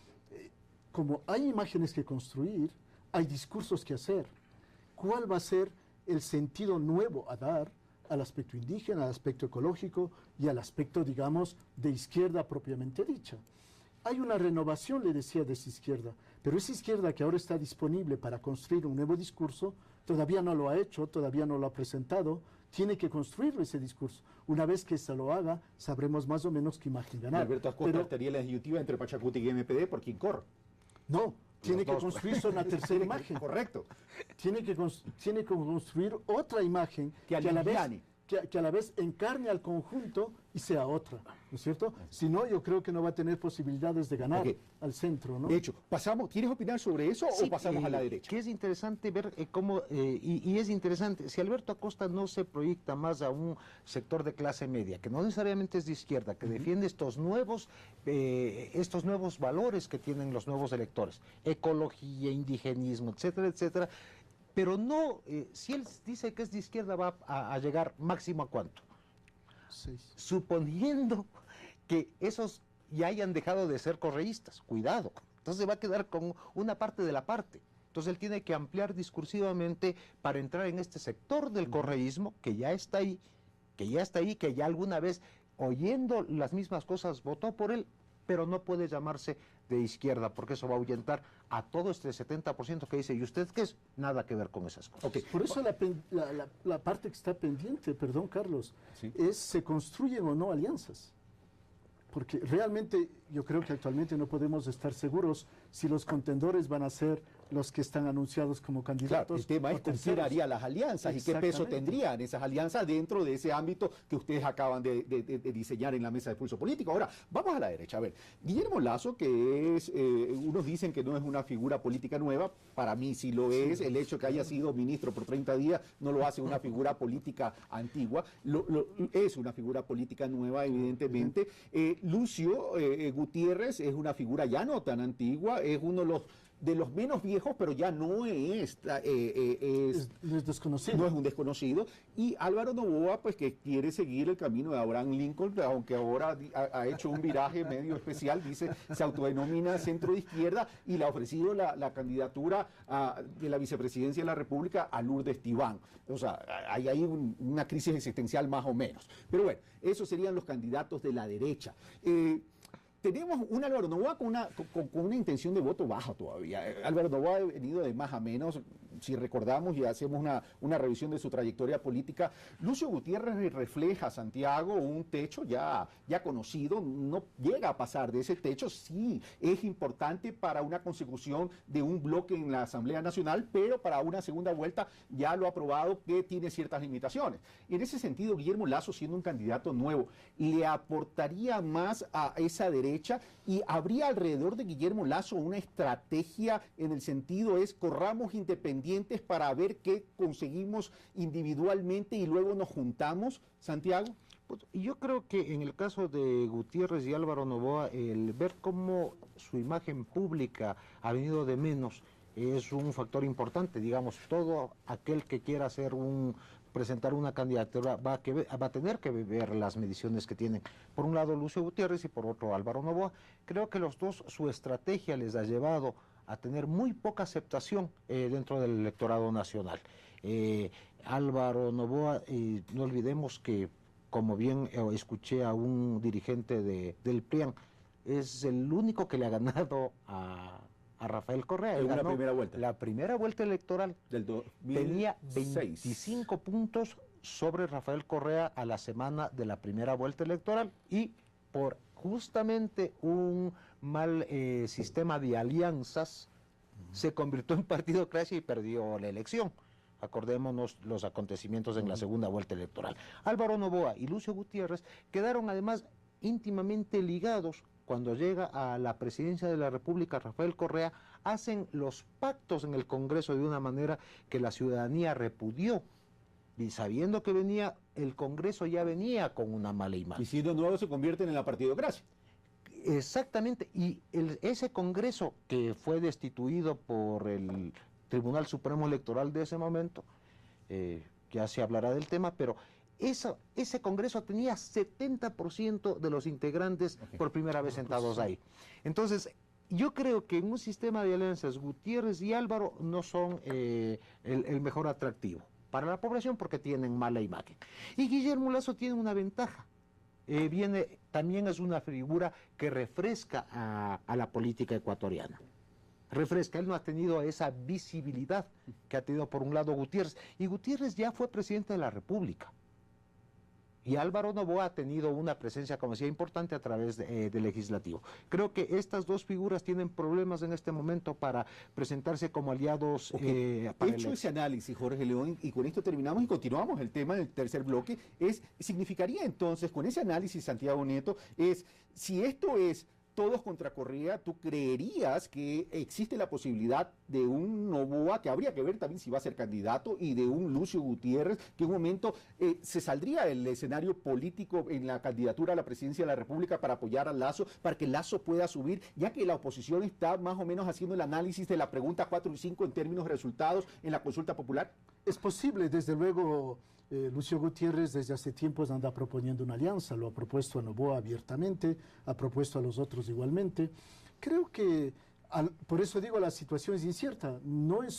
como hay imágenes que construir, hay discursos que hacer. ¿Cuál va a ser el sentido nuevo a dar al aspecto indígena, al aspecto ecológico y al aspecto, digamos, de izquierda propiamente dicha? Hay una renovación, le decía, de esa izquierda, pero esa izquierda que ahora está disponible para construir un nuevo discurso, todavía no lo ha hecho, todavía no lo ha presentado, tiene que construir ese discurso. Una vez que se lo haga, sabremos más o menos qué imagen ganar. Alberto Acosta estaría en la disyuntiva entre Pachacuti y MPD, ¿por quién corre? No, tiene los que dos. construirse una tercera imagen. Correcto. Tiene que construir otra imagen Que aliviane. que a la vez encarne al conjunto y sea otra, ¿no es cierto? Si no, yo creo que no va a tener posibilidades de ganar al centro, ¿no? De hecho, ¿quieres opinar sobre eso o pasamos a la derecha? Que es interesante ver cómo, y es interesante, si Alberto Acosta no se proyecta más a un sector de clase media, que no necesariamente es de izquierda, que defiende estos nuevos valores que tienen los nuevos electores, ecología, indigenismo, etcétera, etcétera, pero no, si él dice que es de izquierda, va a llegar máximo a ¿cuánto? 6. Suponiendo que esos ya hayan dejado de ser correístas, cuidado, entonces va a quedar con una parte de la parte. Entonces él tiene que ampliar discursivamente para entrar en este sector del correísmo que ya está ahí, que ya alguna vez, oyendo las mismas cosas, votó por él, pero no puede llamarse de izquierda, porque eso va a ahuyentar a todo este 70% que dice, ¿y usted qué es? Nada que ver con esas cosas. Okay. Por eso la parte que está pendiente, perdón Carlos, Sí. es ¿se construyen o no alianzas? Porque realmente yo creo que actualmente no podemos estar seguros si los contendores van a ser los que están anunciados como Claro, candidatos. el tema es con quién haría las alianzas y qué peso Exactamente. tendrían esas alianzas dentro de ese ámbito que ustedes acaban de diseñar en la mesa de pulso político. Ahora, vamos a la derecha. A ver, Guillermo Lasso, que es, unos dicen que no es una figura política nueva, para mí sí lo es. El hecho que haya sido ministro por 30 días no lo hace una figura política antigua, es una figura política nueva, evidentemente. Lucio Gutiérrez es una figura ya no tan antigua, es uno de los menos viejos, pero ya no es desconocido. no es un desconocido. Y Álvaro Noboa, pues que quiere seguir el camino de Abraham Lincoln, aunque ahora ha hecho un viraje medio especial, dice, se autodenomina centro de izquierda y le ha ofrecido la candidatura de la vicepresidencia de la República a Lourdes Tibán. O sea, hay ahí una crisis existencial más o menos. Pero bueno, esos serían los candidatos de la derecha. Tenemos un Álvaro Noboa con una intención de voto baja todavía. Álvaro Noboa ha venido de más a menos, si recordamos y hacemos una revisión de su trayectoria política. Lucio Gutiérrez refleja, Santiago, un techo ya conocido, no llega a pasar de ese techo. Sí, es importante para una consecución de un bloque en la Asamblea Nacional, pero para una segunda vuelta ya lo ha probado que tiene ciertas limitaciones. En ese sentido, Guillermo Lasso, siendo un candidato nuevo, le aportaría más a esa derecha y habría alrededor de Guillermo Lasso una estrategia en el sentido es corramos independientes para ver qué conseguimos individualmente y luego nos juntamos, Santiago. Pues, yo creo que en el caso de Gutiérrez y Álvaro Noboa, el ver cómo su imagen pública ha venido de menos es un factor importante. Digamos, todo aquel que quiera presentar una candidatura va a tener que ver las mediciones que tienen. Por un lado Lucio Gutiérrez y por otro Álvaro Noboa. Creo que los dos, su estrategia les ha llevado a tener muy poca aceptación dentro del electorado nacional. Álvaro Noboa, no olvidemos que, como bien escuché a un dirigente del PRIAN, es el único que le ha ganado a Rafael Correa. En una primera vuelta. La primera vuelta electoral Del 2006. tenía 25 puntos sobre Rafael Correa a la semana de la primera vuelta electoral y por justamente un mal sistema de alianzas se convirtió en partidocracia y perdió la elección. Acordémonos los acontecimientos en la segunda vuelta electoral. Álvaro Noboa y Lucio Gutiérrez quedaron además íntimamente ligados. Cuando llega a la presidencia de la República Rafael Correa, hacen los pactos en el Congreso de una manera que la ciudadanía repudió. Y sabiendo que el Congreso ya venía con una mala imagen. Y si de nuevo se convierten en la partidocracia. Exactamente, y ese Congreso que fue destituido por el Tribunal Supremo Electoral de ese momento, ya se hablará del tema, pero ese Congreso tenía 70% de los integrantes por primera vez sentados ahí. Entonces, yo creo que en un sistema de alianzas, Gutiérrez y Álvaro no son el mejor atractivo para la población porque tienen mala imagen. Y Guillermo Lasso tiene una ventaja. También es una figura que refresca a la política ecuatoriana. Refresca, él no ha tenido esa visibilidad que ha tenido por un lado Gutiérrez. Y Gutiérrez ya fue presidente de la República. Y Álvaro Noboa ha tenido una presencia, como decía, importante a través del legislativo. Creo que estas dos figuras tienen problemas en este momento para presentarse como aliados. Hecho ese análisis, Jorge León, y con esto terminamos y continuamos el tema del tercer bloque, significaría entonces, con ese análisis, Santiago Nieto, si esto es todos contra Correa, ¿tú creerías que existe la posibilidad de un Noboa, que habría que ver también si va a ser candidato, y de un Lucio Gutiérrez, que en un momento se saldría del escenario político en la candidatura a la presidencia de la República para apoyar a Lasso, para que Lasso pueda subir, ya que la oposición está más o menos haciendo el análisis de la pregunta 4 y 5 en términos de resultados en la consulta popular? Es posible, desde luego. Lucio Gutiérrez desde hace tiempos anda proponiendo una alianza, lo ha propuesto a Noboa abiertamente, ha propuesto a los otros igualmente. Creo que, por eso digo, la situación es incierta. No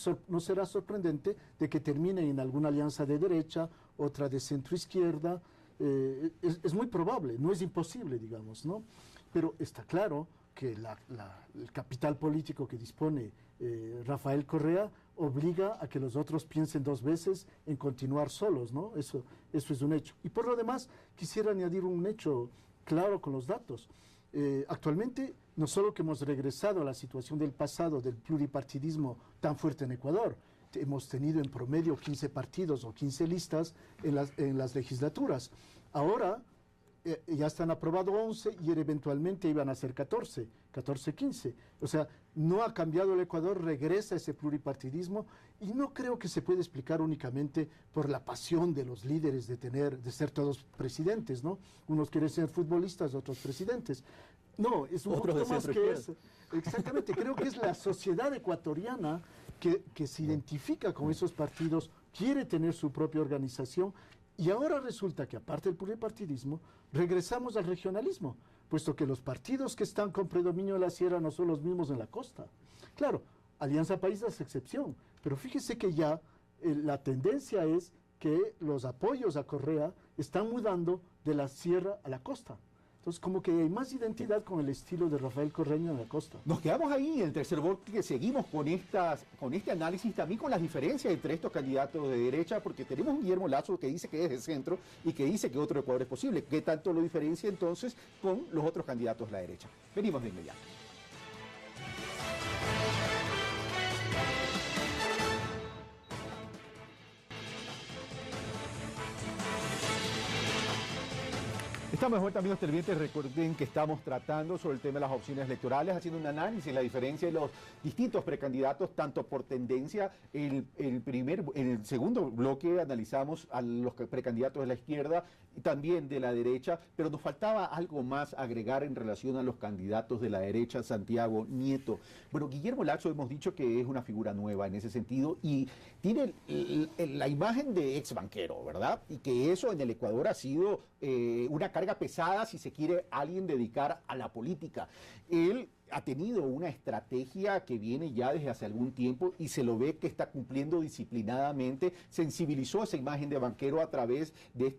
será sorprendente de que termine en alguna alianza de derecha, otra de centro-izquierda. Es muy probable, no es imposible, digamos, ¿no? Pero está claro que el capital político que dispone Rafael Correa obliga a que los otros piensen dos veces en continuar solos, ¿no? Eso es un hecho. Y por lo demás, quisiera añadir un hecho claro con los datos. Actualmente, no solo que hemos regresado a la situación del pasado, del pluripartidismo tan fuerte en Ecuador, hemos tenido en promedio 15 partidos o 15 listas en las legislaturas. Ahora ya están aprobados 11 y eventualmente iban a ser 14, 15. O sea, no ha cambiado el Ecuador, regresa ese pluripartidismo y no creo que se pueda explicar únicamente por la pasión de los líderes de ser todos presidentes, ¿no? Unos quieren ser futbolistas, otros presidentes. No, es un poquito más que eso. Exactamente, creo que es la sociedad ecuatoriana que se identifica con esos partidos, quiere tener su propia organización. Y ahora resulta que, aparte del pluripartidismo, regresamos al regionalismo, puesto que los partidos que están con predominio de la sierra no son los mismos en la costa. Claro, Alianza País es excepción, pero fíjese que ya la tendencia es que los apoyos a Correa están mudando de la sierra a la costa. Entonces, como que hay más identidad con el estilo de Rafael Correño en la costa. Nos quedamos ahí en el tercer bloque, que seguimos con este análisis, también con las diferencias entre estos candidatos de derecha, porque tenemos un Guillermo Lasso que dice que es de centro y que dice que otro Ecuador es posible. ¿Qué tanto lo diferencia entonces con los otros candidatos de la derecha? Venimos de inmediato. Estamos de vuelta, amigos televidentes. Recuerden que estamos tratando sobre el tema de las opciones electorales, haciendo un análisis, la diferencia de los distintos precandidatos, tanto por tendencia. En el segundo bloque analizamos a los precandidatos de la izquierda y también de la derecha, pero nos faltaba algo más agregar en relación a los candidatos de la derecha, Santiago Nieto. Bueno, Guillermo Lasso hemos dicho que es una figura nueva en ese sentido y tiene la imagen de ex banquero, ¿verdad? Y que eso en el Ecuador ha sido una carga pesada si se quiere alguien dedicar a la política. Él ha tenido una estrategia que viene ya desde hace algún tiempo y se lo ve que está cumpliendo disciplinadamente, sensibilizó esa imagen de banquero a través de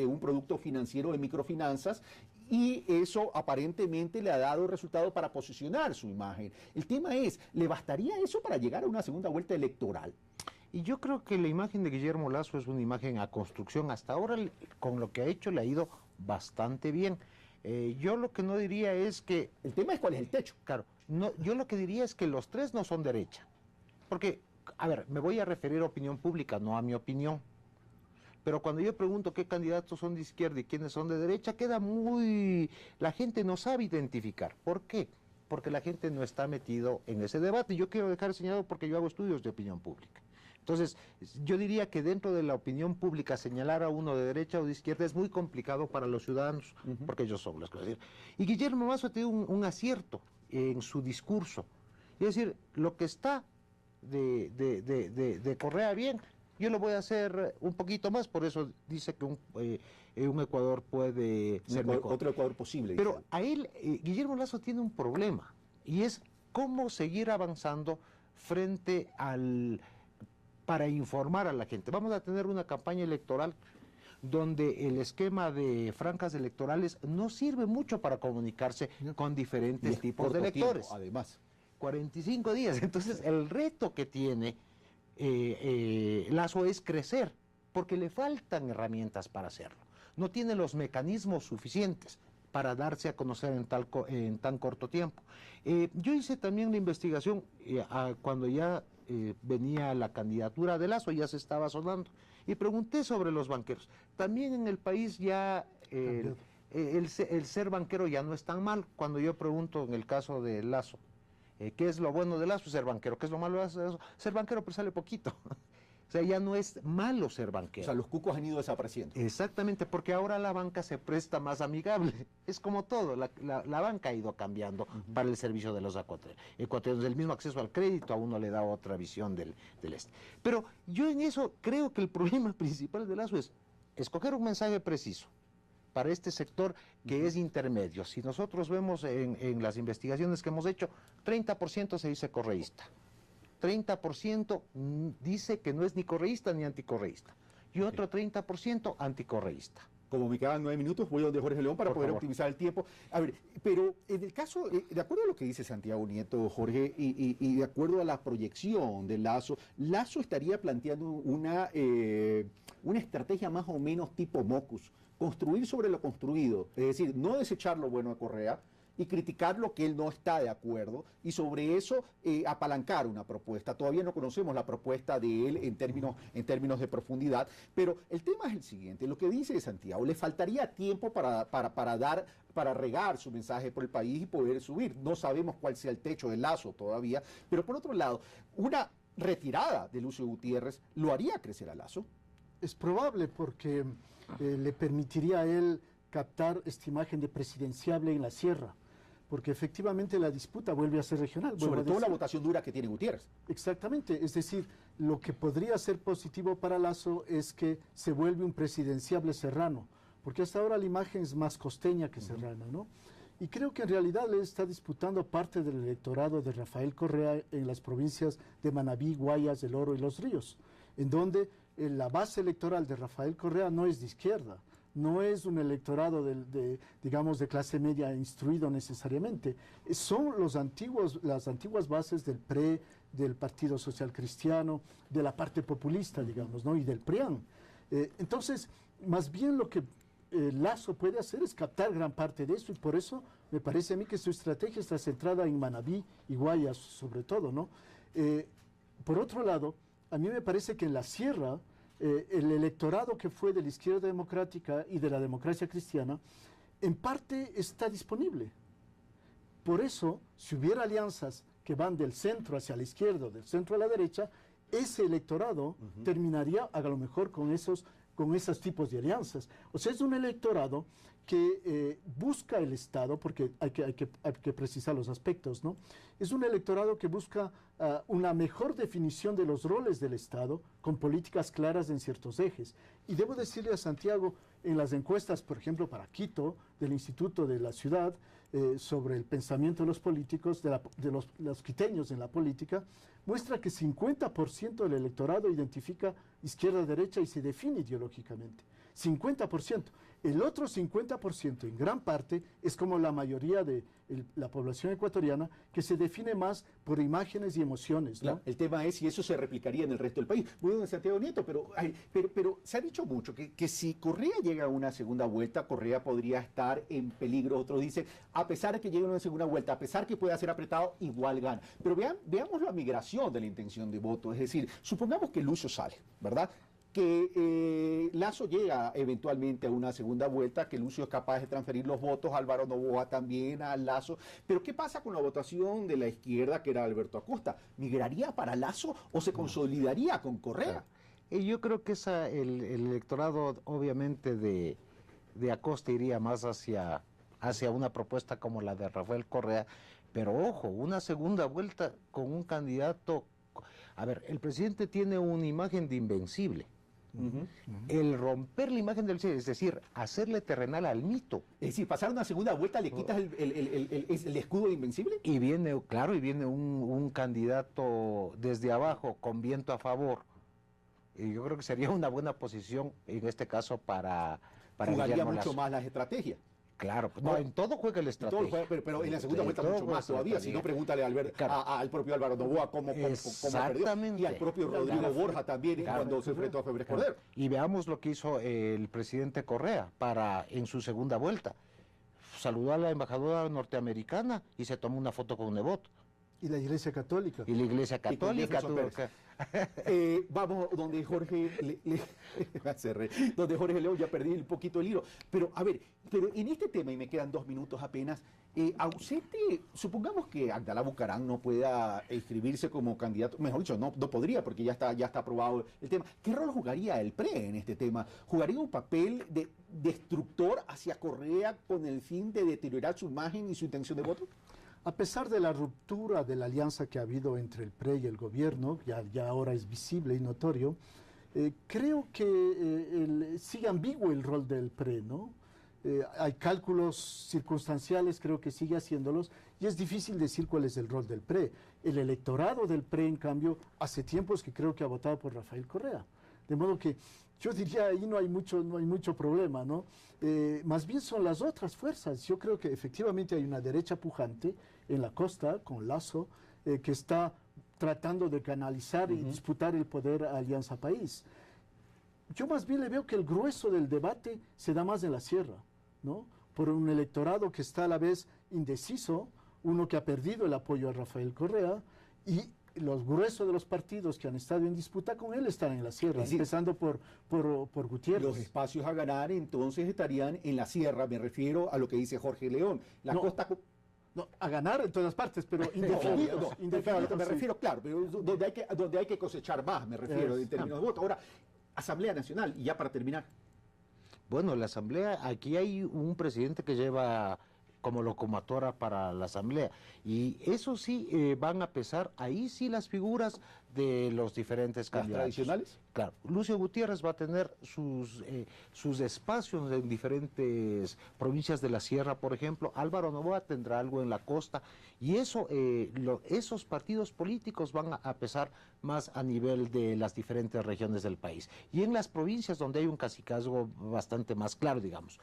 un producto financiero de microfinanzas, y eso aparentemente le ha dado resultado para posicionar su imagen. El tema es, ¿le bastaría eso para llegar a una segunda vuelta electoral? Y yo creo que la imagen de Guillermo Lasso es una imagen a construcción. Hasta ahora, con lo que ha hecho, le ha ido bastante bien. Yo lo que no diría es que... El tema es cuál es el techo. Claro, yo lo que diría es que los tres no son derecha. Porque, a ver, me voy a referir a opinión pública, no a mi opinión. Pero cuando yo pregunto qué candidatos son de izquierda y quiénes son de derecha, la gente no sabe identificar. ¿Por qué? Porque la gente no está metido en ese debate. Yo quiero dejar señalado porque yo hago estudios de opinión pública. Entonces, yo diría que dentro de la opinión pública señalar a uno de derecha o de izquierda es muy complicado para los ciudadanos, porque ellos son los que lo dicen. Y Guillermo Lasso tiene un acierto en su discurso. Es decir, lo que está de Correa bien, yo lo voy a hacer un poquito más, por eso dice que un Ecuador puede ser mejor. Otro Ecuador posible. Pero a él, Guillermo Lasso tiene un problema, y es cómo seguir avanzando frente para informar a la gente. Vamos a tener una campaña electoral donde el esquema de franjas electorales no sirve mucho para comunicarse con diferentes tipos de electores. Tiempo, además. 45 días. Entonces, el reto que tiene Lasso es crecer, porque le faltan herramientas para hacerlo. no tiene los mecanismos suficientes para darse a conocer en tan corto tiempo. Yo hice también la investigación cuando ya venía la candidatura de Lasso, ya se estaba sonando, y pregunté sobre los banqueros. También en el país ya el ser banquero ya no es tan mal. Cuando yo pregunto en el caso de Lasso, ¿qué es lo bueno de Lasso? Ser banquero. ¿Qué es lo malo de Lasso? Ser banquero, pero sale poquito. O sea, ya no es malo ser banquero. O sea, los cucos han ido desapareciendo. Exactamente, porque ahora la banca se presta más amigable. Es como todo, la banca ha ido cambiando para el servicio de los ecuatorianos. El mismo acceso al crédito a uno le da otra visión del este. Pero yo en eso creo que el problema principal de Lasso es escoger un mensaje preciso para este sector que es intermedio. Si nosotros vemos en las investigaciones que hemos hecho, 30% se dice correísta. 30% dice que no es ni correísta ni anticorreísta. Y otro 30% anticorreísta. Como me quedan 9 minutos, voy a donde Jorge León para poder optimizar el tiempo. A ver, pero en el caso, de acuerdo a lo que dice Santiago Nieto, Jorge, y de acuerdo a la proyección de Lasso estaría planteando una estrategia más o menos tipo Mocus, construir sobre lo construido, es decir, no desechar lo bueno de Correa, y criticar lo que él no está de acuerdo y sobre eso apalancar una propuesta. Todavía no conocemos la propuesta de él en términos de profundidad, pero el tema es el siguiente, lo que dice Santiago, le faltaría tiempo para regar su mensaje por el país y poder subir. No sabemos cuál sea el techo de Lasso todavía, pero por otro lado, una retirada de Lucio Gutiérrez lo haría crecer a Lasso. Es probable porque le permitiría a él captar esta imagen de presidenciable en la sierra, porque efectivamente la disputa vuelve a ser regional. Sobre todo la votación dura que tiene Gutiérrez. Exactamente, es decir, lo que podría ser positivo para Lasso es que se vuelve un presidenciable serrano, porque hasta ahora la imagen es más costeña que serrana, ¿no? Y creo que en realidad le está disputando parte del electorado de Rafael Correa en las provincias de Manabí, Guayas, El Oro y Los Ríos, en donde la base electoral de Rafael Correa no es de izquierda, no es un electorado digamos, de clase media instruido necesariamente. Son las antiguas bases del PRE, del Partido Social Cristiano, de la parte populista, digamos, ¿no? Y del PRIAN. Entonces, más bien lo que Lasso puede hacer es captar gran parte de eso, y por eso me parece a mí que su estrategia está centrada en Manabí y Guayas, sobre todo, ¿no? Por otro lado, a mí me parece que en la sierra, el electorado que fue de la izquierda democrática y de la democracia cristiana, en parte está disponible. Por eso, si hubiera alianzas que van del centro hacia la izquierda, del centro a la derecha, ese electorado terminaría a lo mejor con esos tipos de alianzas. O sea, es un electorado que busca el Estado, porque hay que precisar los aspectos, ¿no? Es un electorado que busca una mejor definición de los roles del Estado con políticas claras en ciertos ejes. Y debo decirle a Santiago, en las encuestas, por ejemplo, para Quito, del Instituto de la Ciudad, sobre el pensamiento de los políticos, de los quiteños en la política, muestra que 50% del electorado identifica izquierda-derecha y se define ideológicamente. 50%. El otro 50%, en gran parte, es como la mayoría de la población ecuatoriana, que se define más por imágenes y emociones, ¿no? Claro, el tema es si eso se replicaría en el resto del país. Muy bien, Santiago Nieto, pero se ha dicho mucho que si Correa llega a una segunda vuelta, Correa podría estar en peligro. Otros dicen, a pesar de que llegue a una segunda vuelta, a pesar que pueda ser apretado, igual gana. Pero veamos la migración de la intención de voto. Es decir, supongamos que Lucio sale, ¿verdad? Que Lasso llega eventualmente a una segunda vuelta, que Lucio es capaz de transferir los votos, Álvaro Noboa también, a Lasso. Pero ¿qué pasa con la votación de la izquierda, que era Alberto Acosta? ¿Migraría para Lasso o se consolidaría con Correa? Yo creo que el electorado, obviamente, de Acosta iría más hacia una propuesta como la de Rafael Correa, pero ojo, una segunda vuelta con un candidato. A ver, el presidente tiene una imagen de invencible. El romper la imagen del presidente, es decir, hacerle terrenal al mito. Es decir, pasar una segunda vuelta, le quitas el escudo de invencible. Y viene un candidato desde abajo con viento a favor. Y yo creo que sería una buena posición en este caso para jugaría mucho más las estrategias. Claro, no, en todo juega el estrategia. Pero en la segunda vuelta mucho más todavía. Si no, pregúntale al propio Álvaro Noboa cómo perdió. Y al propio Rodrigo Borja también cuando se enfrentó a Febres Cordero. Y veamos lo que hizo el presidente Correa en su segunda vuelta. Saludó a la embajadora norteamericana y se tomó una foto con Nebot. Y la Iglesia Católica. Y la Iglesia Católica. Vamos donde Jorge donde Jorge León, ya perdí un poquito el hilo. Pero a ver, en este tema, y me quedan 2 minutos apenas, ausente, supongamos que Abdalá Bucaram no pueda inscribirse como candidato, mejor dicho, no podría porque ya está aprobado el tema. ¿Qué rol jugaría el PRE en este tema? ¿Jugaría un papel de destructor hacia Correa con el fin de deteriorar su imagen y su intención de voto? A pesar de la ruptura de la alianza que ha habido entre el PRE y el gobierno, ya ahora es visible y notorio, creo que sigue ambiguo el rol del PRE, ¿no? Hay cálculos circunstanciales, creo que sigue haciéndolos, y es difícil decir cuál es el rol del PRE. El electorado del PRE, en cambio, hace tiempos que creo que ha votado por Rafael Correa. De modo que yo diría ahí no hay mucho problema, ¿no? Más bien son las otras fuerzas. Yo creo que efectivamente hay una derecha pujante en la costa, con Lasso, que está tratando de canalizar y disputar el poder a Alianza País. Yo más bien le veo que el grueso del debate se da más en la sierra, ¿no? Por un electorado que está a la vez indeciso, uno que ha perdido el apoyo a Rafael Correa, y los gruesos de los partidos que han estado en disputa con él están en la sierra, empezando por Gutiérrez. Los espacios a ganar entonces estarían en la sierra, me refiero a lo que dice Jorge León. La costa... No, a ganar en todas partes, pero indefinidos. Me refiero, claro, pero donde hay que cosechar más, me refiero, en términos de voto. Ahora, Asamblea Nacional, y ya para terminar. Bueno, la Asamblea, aquí hay un presidente que lleva como locomotora para la Asamblea, y eso sí van a pesar, ahí sí las figuras de los diferentes candidatos. ¿Tradicionales? Claro, Lucio Gutiérrez va a tener sus espacios en diferentes provincias de la sierra, por ejemplo. Álvaro Noboa tendrá algo en la costa, y esos partidos políticos van a pesar más a nivel de las diferentes regiones del país. Y en las provincias donde hay un cacicazgo bastante más claro, digamos,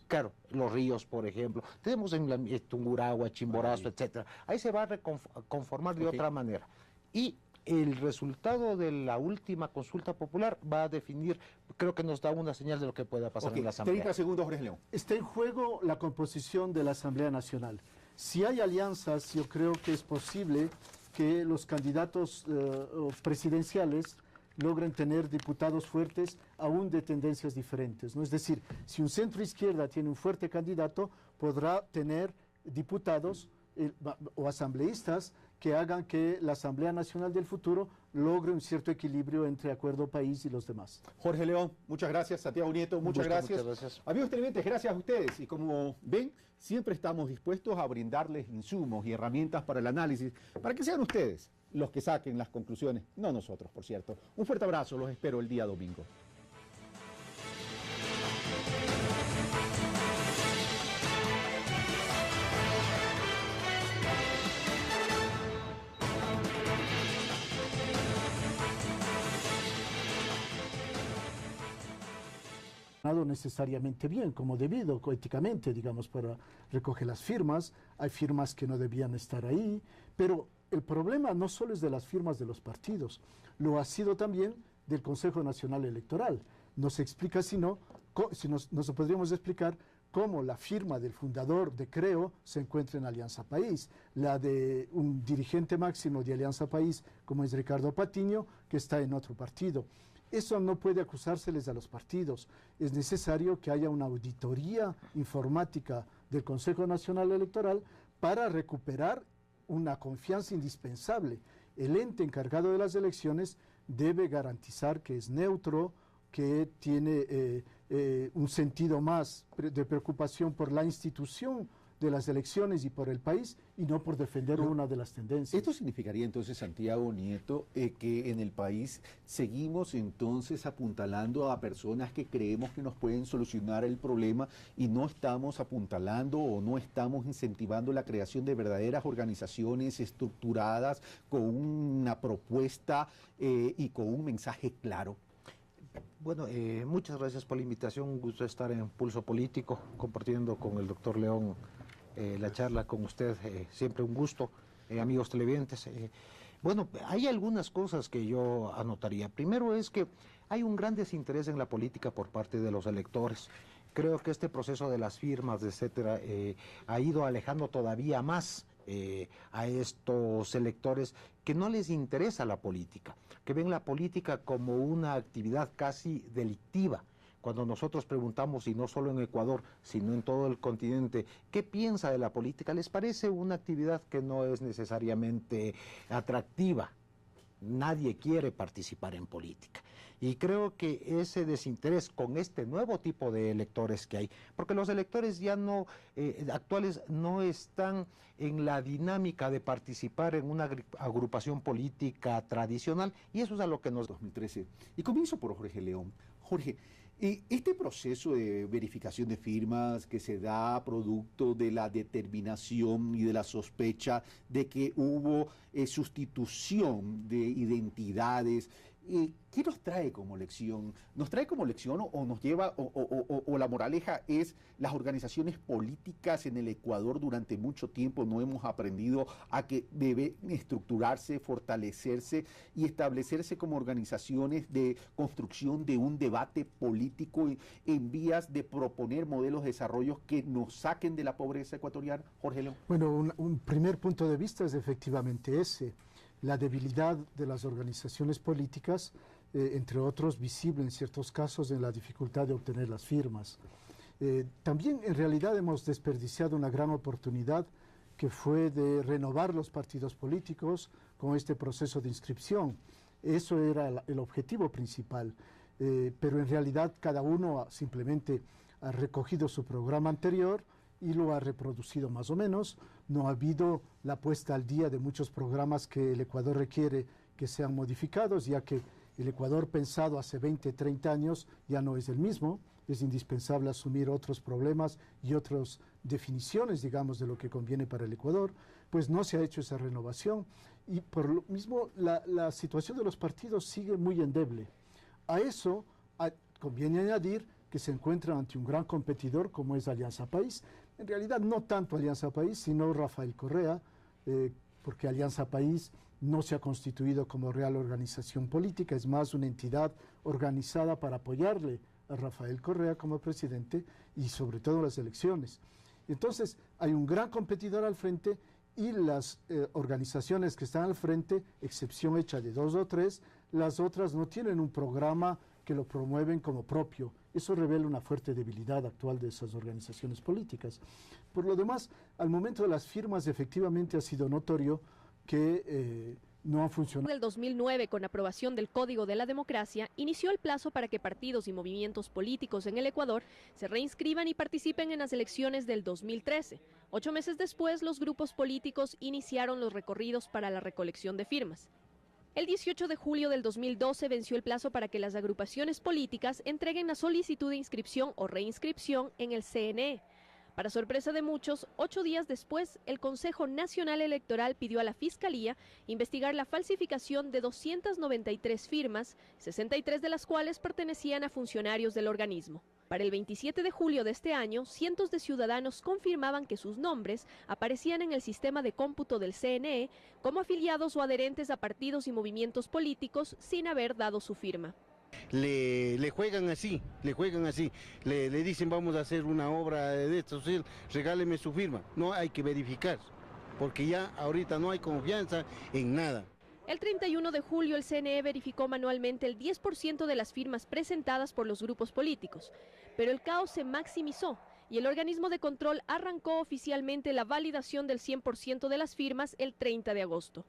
claro, los ríos, por ejemplo, tenemos en Tungurahua, Chimborazo, etcétera. Ahí se va a conformar de otra manera. Y el resultado de la última consulta popular va a definir, creo que nos da una señal de lo que pueda pasar en la Asamblea. 30 segundos, Jorge León. Está en juego la composición de la Asamblea Nacional. Si hay alianzas, yo creo que es posible que los candidatos presidenciales logren tener diputados fuertes, aún de tendencias diferentes, ¿no? Es decir, si un centro izquierda tiene un fuerte candidato, podrá tener diputados o asambleístas que hagan que la Asamblea Nacional del futuro logre un cierto equilibrio entre Acuerdo País y los demás. Jorge León, muchas gracias. Santiago Nieto, muchas gracias. Amigos televidentes, gracias a ustedes. Y como ven, siempre estamos dispuestos a brindarles insumos y herramientas para el análisis, para que sean ustedes los que saquen las conclusiones, no nosotros, por cierto. Un fuerte abrazo, los espero el día domingo. Necesariamente bien, como debido, éticamente, digamos, para recoger las firmas. Hay firmas que no debían estar ahí, pero el problema no solo es de las firmas de los partidos, lo ha sido también del Consejo Nacional Electoral. No se explica nos podríamos explicar cómo la firma del fundador de Creo se encuentra en Alianza País, la de un dirigente máximo de Alianza País, como es Ricardo Patiño, que está en otro partido. Eso no puede acusárseles a los partidos. Es necesario que haya una auditoría informática del Consejo Nacional Electoral para recuperar una confianza indispensable. El ente encargado de las elecciones debe garantizar que es neutro, que tiene un sentido más de preocupación por la institución de las elecciones y por el país, y no por defender una de las tendencias. ¿Esto significaría entonces, Santiago Nieto, que en el país seguimos entonces apuntalando a personas que creemos que nos pueden solucionar el problema y no estamos apuntalando o no estamos incentivando la creación de verdaderas organizaciones estructuradas con una propuesta y con un mensaje claro? Bueno, muchas gracias por la invitación, un gusto estar en Pulso Político, compartiendo con el doctor León la charla con usted, siempre un gusto, amigos televidentes. Bueno, hay algunas cosas que yo anotaría. Primero es que hay un gran desinterés en la política por parte de los electores. Creo que este proceso de las firmas, etcétera, ha ido alejando todavía más a estos electores que no les interesa la política, que ven la política como una actividad casi delictiva. Cuando nosotros preguntamos, y no solo en Ecuador, sino en todo el continente, ¿qué piensa de la política? Les parece una actividad que no es necesariamente atractiva. Nadie quiere participar en política. Y creo que ese desinterés con este nuevo tipo de electores que hay, porque los electores ya no actuales no están en la dinámica de participar en una agrupación política tradicional, y eso es a lo que nos... 2013. Y comienzo por Jorge León. Jorge, este proceso de verificación de firmas que se da producto de la determinación y de la sospecha de que hubo sustitución de identidades, ¿qué nos trae como lección? ¿Nos trae como lección o nos lleva, o la moraleja es las organizaciones políticas en el Ecuador durante mucho tiempo no hemos aprendido a que deben estructurarse, fortalecerse y establecerse como organizaciones de construcción de un debate político en vías de proponer modelos de desarrollo que nos saquen de la pobreza ecuatoriana? Jorge León. Bueno, un primer punto de vista es efectivamente ese. La debilidad de las organizaciones políticas, entre otros, visible en ciertos casos en la dificultad de obtener las firmas. También, en realidad, hemos desperdiciado una gran oportunidad que fue de renovar los partidos políticos con este proceso de inscripción. Eso era el objetivo principal, pero en realidad cada uno simplemente ha recogido su programa anterior y lo ha reproducido más o menos. No ha habido la puesta al día de muchos programas que el Ecuador requiere que sean modificados, ya que el Ecuador pensado hace 20, 30 años ya no es el mismo. Es indispensable asumir otros problemas y otras definiciones, digamos, de lo que conviene para el Ecuador. Pues no se ha hecho esa renovación y por lo mismo la situación de los partidos sigue muy endeble. A eso conviene añadir que se encuentran ante un gran competidor como es Alianza País. En realidad no tanto Alianza País, sino Rafael Correa, porque Alianza País no se ha constituido como real organización política, es más una entidad organizada para apoyarle a Rafael Correa como presidente y sobre todo las elecciones. Entonces hay un gran competidor al frente y las organizaciones que están al frente, excepción hecha de 2 o 3, las otras no tienen un programa que lo promueven como propio. Eso revela una fuerte debilidad actual de esas organizaciones políticas. Por lo demás, al momento de las firmas efectivamente ha sido notorio que no han funcionado. En el 2009, con aprobación del Código de la Democracia, inició el plazo para que partidos y movimientos políticos en el Ecuador se reinscriban y participen en las elecciones del 2013. 8 meses después, los grupos políticos iniciaron los recorridos para la recolección de firmas. El 18 de julio del 2012 venció el plazo para que las agrupaciones políticas entreguen la solicitud de inscripción o reinscripción en el CNE. Para sorpresa de muchos, 8 días después, el Consejo Nacional Electoral pidió a la Fiscalía investigar la falsificación de 293 firmas, 63 de las cuales pertenecían a funcionarios del organismo. Para el 27 de julio de este año, cientos de ciudadanos confirmaban que sus nombres aparecían en el sistema de cómputo del CNE como afiliados o adherentes a partidos y movimientos políticos sin haber dado su firma. Le juegan así, le dicen vamos a hacer una obra de esto, regáleme su firma. No hay que verificar, porque ya ahorita no hay confianza en nada. El 31 de julio el CNE verificó manualmente el 10% de las firmas presentadas por los grupos políticos, pero el caos se maximizó y el organismo de control arrancó oficialmente la validación del 100% de las firmas el 30 de agosto.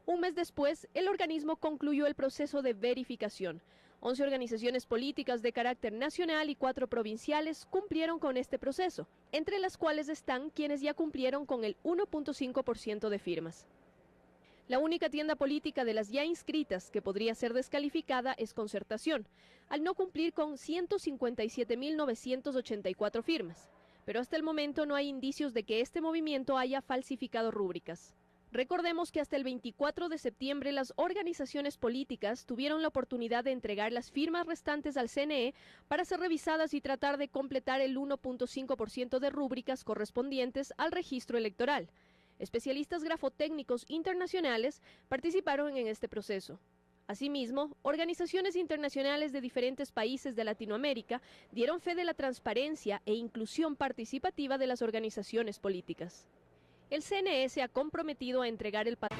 Un mes después, el organismo concluyó el proceso de verificación. 11 organizaciones políticas de carácter nacional y 4 provinciales cumplieron con este proceso, entre las cuales están quienes ya cumplieron con el 1.5% de firmas. La única tienda política de las ya inscritas que podría ser descalificada es Concertación, al no cumplir con 157.984 firmas. Pero hasta el momento no hay indicios de que este movimiento haya falsificado rúbricas. Recordemos que hasta el 24 de septiembre las organizaciones políticas tuvieron la oportunidad de entregar las firmas restantes al CNE para ser revisadas y tratar de completar el 1.5% de rúbricas correspondientes al registro electoral. Especialistas grafotécnicos internacionales participaron en este proceso. Asimismo, organizaciones internacionales de diferentes países de Latinoamérica dieron fe de la transparencia e inclusión participativa de las organizaciones políticas. El CNE se ha comprometido a entregar el padrón.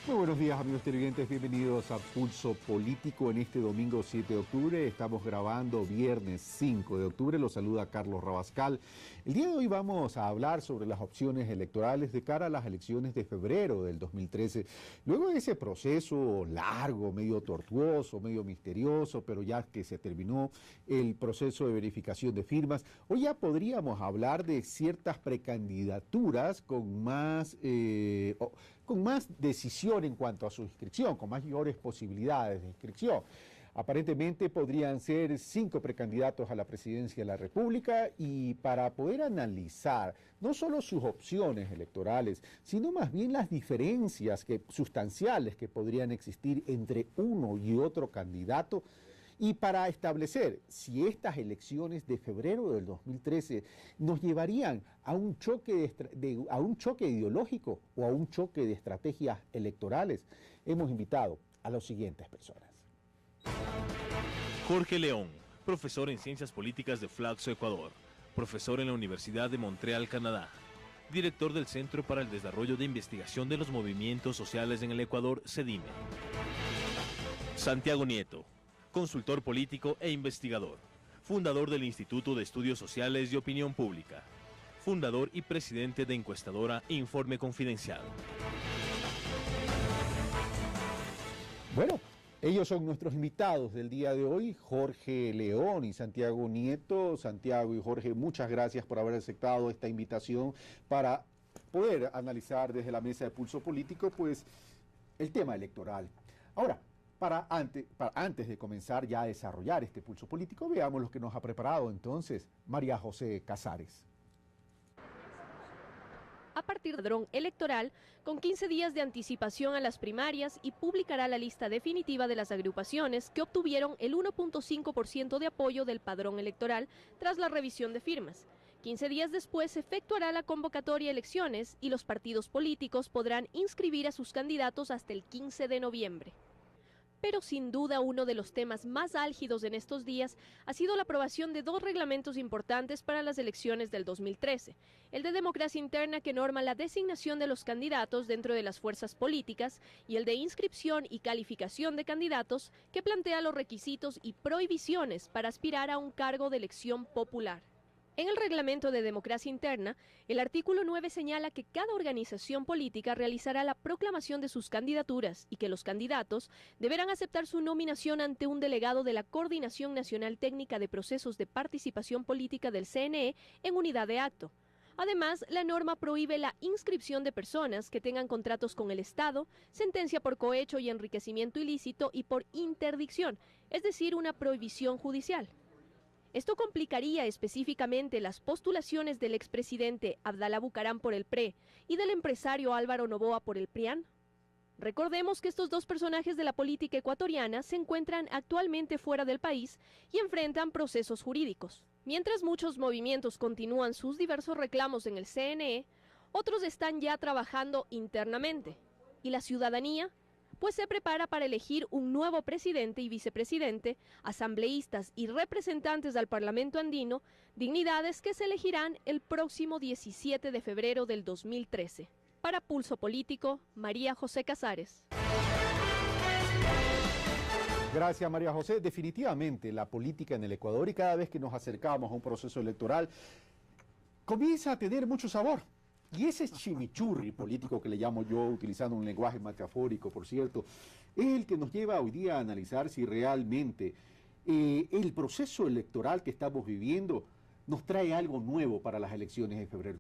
Muy buenos días, amigos televidentes, bienvenidos a Pulso Político en este domingo 7 de octubre. Estamos grabando viernes 5 de octubre, los saluda Carlos Rabascal. El día de hoy vamos a hablar sobre las opciones electorales de cara a las elecciones de febrero del 2013. Luego de ese proceso largo, medio tortuoso, medio misterioso, pero ya que se terminó el proceso de verificación de firmas, hoy ya podríamos hablar de ciertas precandidaturas con más decisión en cuanto a su inscripción, con mayores posibilidades de inscripción. Aparentemente podrían ser 5 precandidatos a la presidencia de la República, y para poder analizar no solo sus opciones electorales, sino más bien las diferencias sustanciales que podrían existir entre uno y otro candidato, y para establecer si estas elecciones de febrero del 2013 nos llevarían a un choque ideológico o a un choque de estrategias electorales, hemos invitado a las siguientes personas. Jorge León, profesor en Ciencias Políticas de Flaxo, Ecuador, profesor en la Universidad de Montreal, Canadá, director del Centro para el Desarrollo de Investigación de los Movimientos Sociales en el Ecuador, CEDIME. Santiago Nieto, consultor político e investigador, fundador del Instituto de Estudios Sociales y Opinión Pública, fundador y presidente de encuestadora Informe Confidencial. Bueno, ellos son nuestros invitados del día de hoy, Jorge León y Santiago Nieto. Santiago y Jorge, muchas gracias por haber aceptado esta invitación para poder analizar desde la mesa de Pulso Político, pues, el tema electoral. Ahora, antes de comenzar ya a desarrollar este pulso político, veamos lo que nos ha preparado entonces María José Casares. A partir del padrón electoral, con 15 días de anticipación a las primarias, y publicará la lista definitiva de las agrupaciones que obtuvieron el 1.5% de apoyo del padrón electoral tras la revisión de firmas. 15 días después se efectuará la convocatoria a elecciones y los partidos políticos podrán inscribir a sus candidatos hasta el 15 de noviembre. Pero sin duda uno de los temas más álgidos en estos días ha sido la aprobación de 2 reglamentos importantes para las elecciones del 2013. El de democracia interna, que norma la designación de los candidatos dentro de las fuerzas políticas, y el de inscripción y calificación de candidatos, que plantea los requisitos y prohibiciones para aspirar a un cargo de elección popular. En el reglamento de democracia interna, el artículo 9 señala que cada organización política realizará la proclamación de sus candidaturas y que los candidatos deberán aceptar su nominación ante un delegado de la Coordinación Nacional Técnica de Procesos de Participación Política del CNE en unidad de acto. Además, la norma prohíbe la inscripción de personas que tengan contratos con el Estado, sentencia por cohecho y enriquecimiento ilícito y por interdicción, es decir, una prohibición judicial. Esto complicaría específicamente las postulaciones del expresidente Abdalá Bucaram por el PRE y del empresario Álvaro Noboa por el PRIAN. Recordemos que estos 2 personajes de la política ecuatoriana se encuentran actualmente fuera del país y enfrentan procesos jurídicos. Mientras muchos movimientos continúan sus diversos reclamos en el CNE, otros están ya trabajando internamente. ¿Y la ciudadanía? Pues se prepara para elegir un nuevo presidente y vicepresidente, asambleístas y representantes al Parlamento andino, dignidades que se elegirán el próximo 17 de febrero del 2013. Para Pulso Político, María José Casares. Gracias, María José. Definitivamente la política en el Ecuador, y cada vez que nos acercamos a un proceso electoral, comienza a tener mucho sabor. Y ese chimichurri político que le llamo yo, utilizando un lenguaje metafórico, por cierto, es el que nos lleva hoy día a analizar si realmente el proceso electoral que estamos viviendo nos trae algo nuevo para las elecciones de febrero.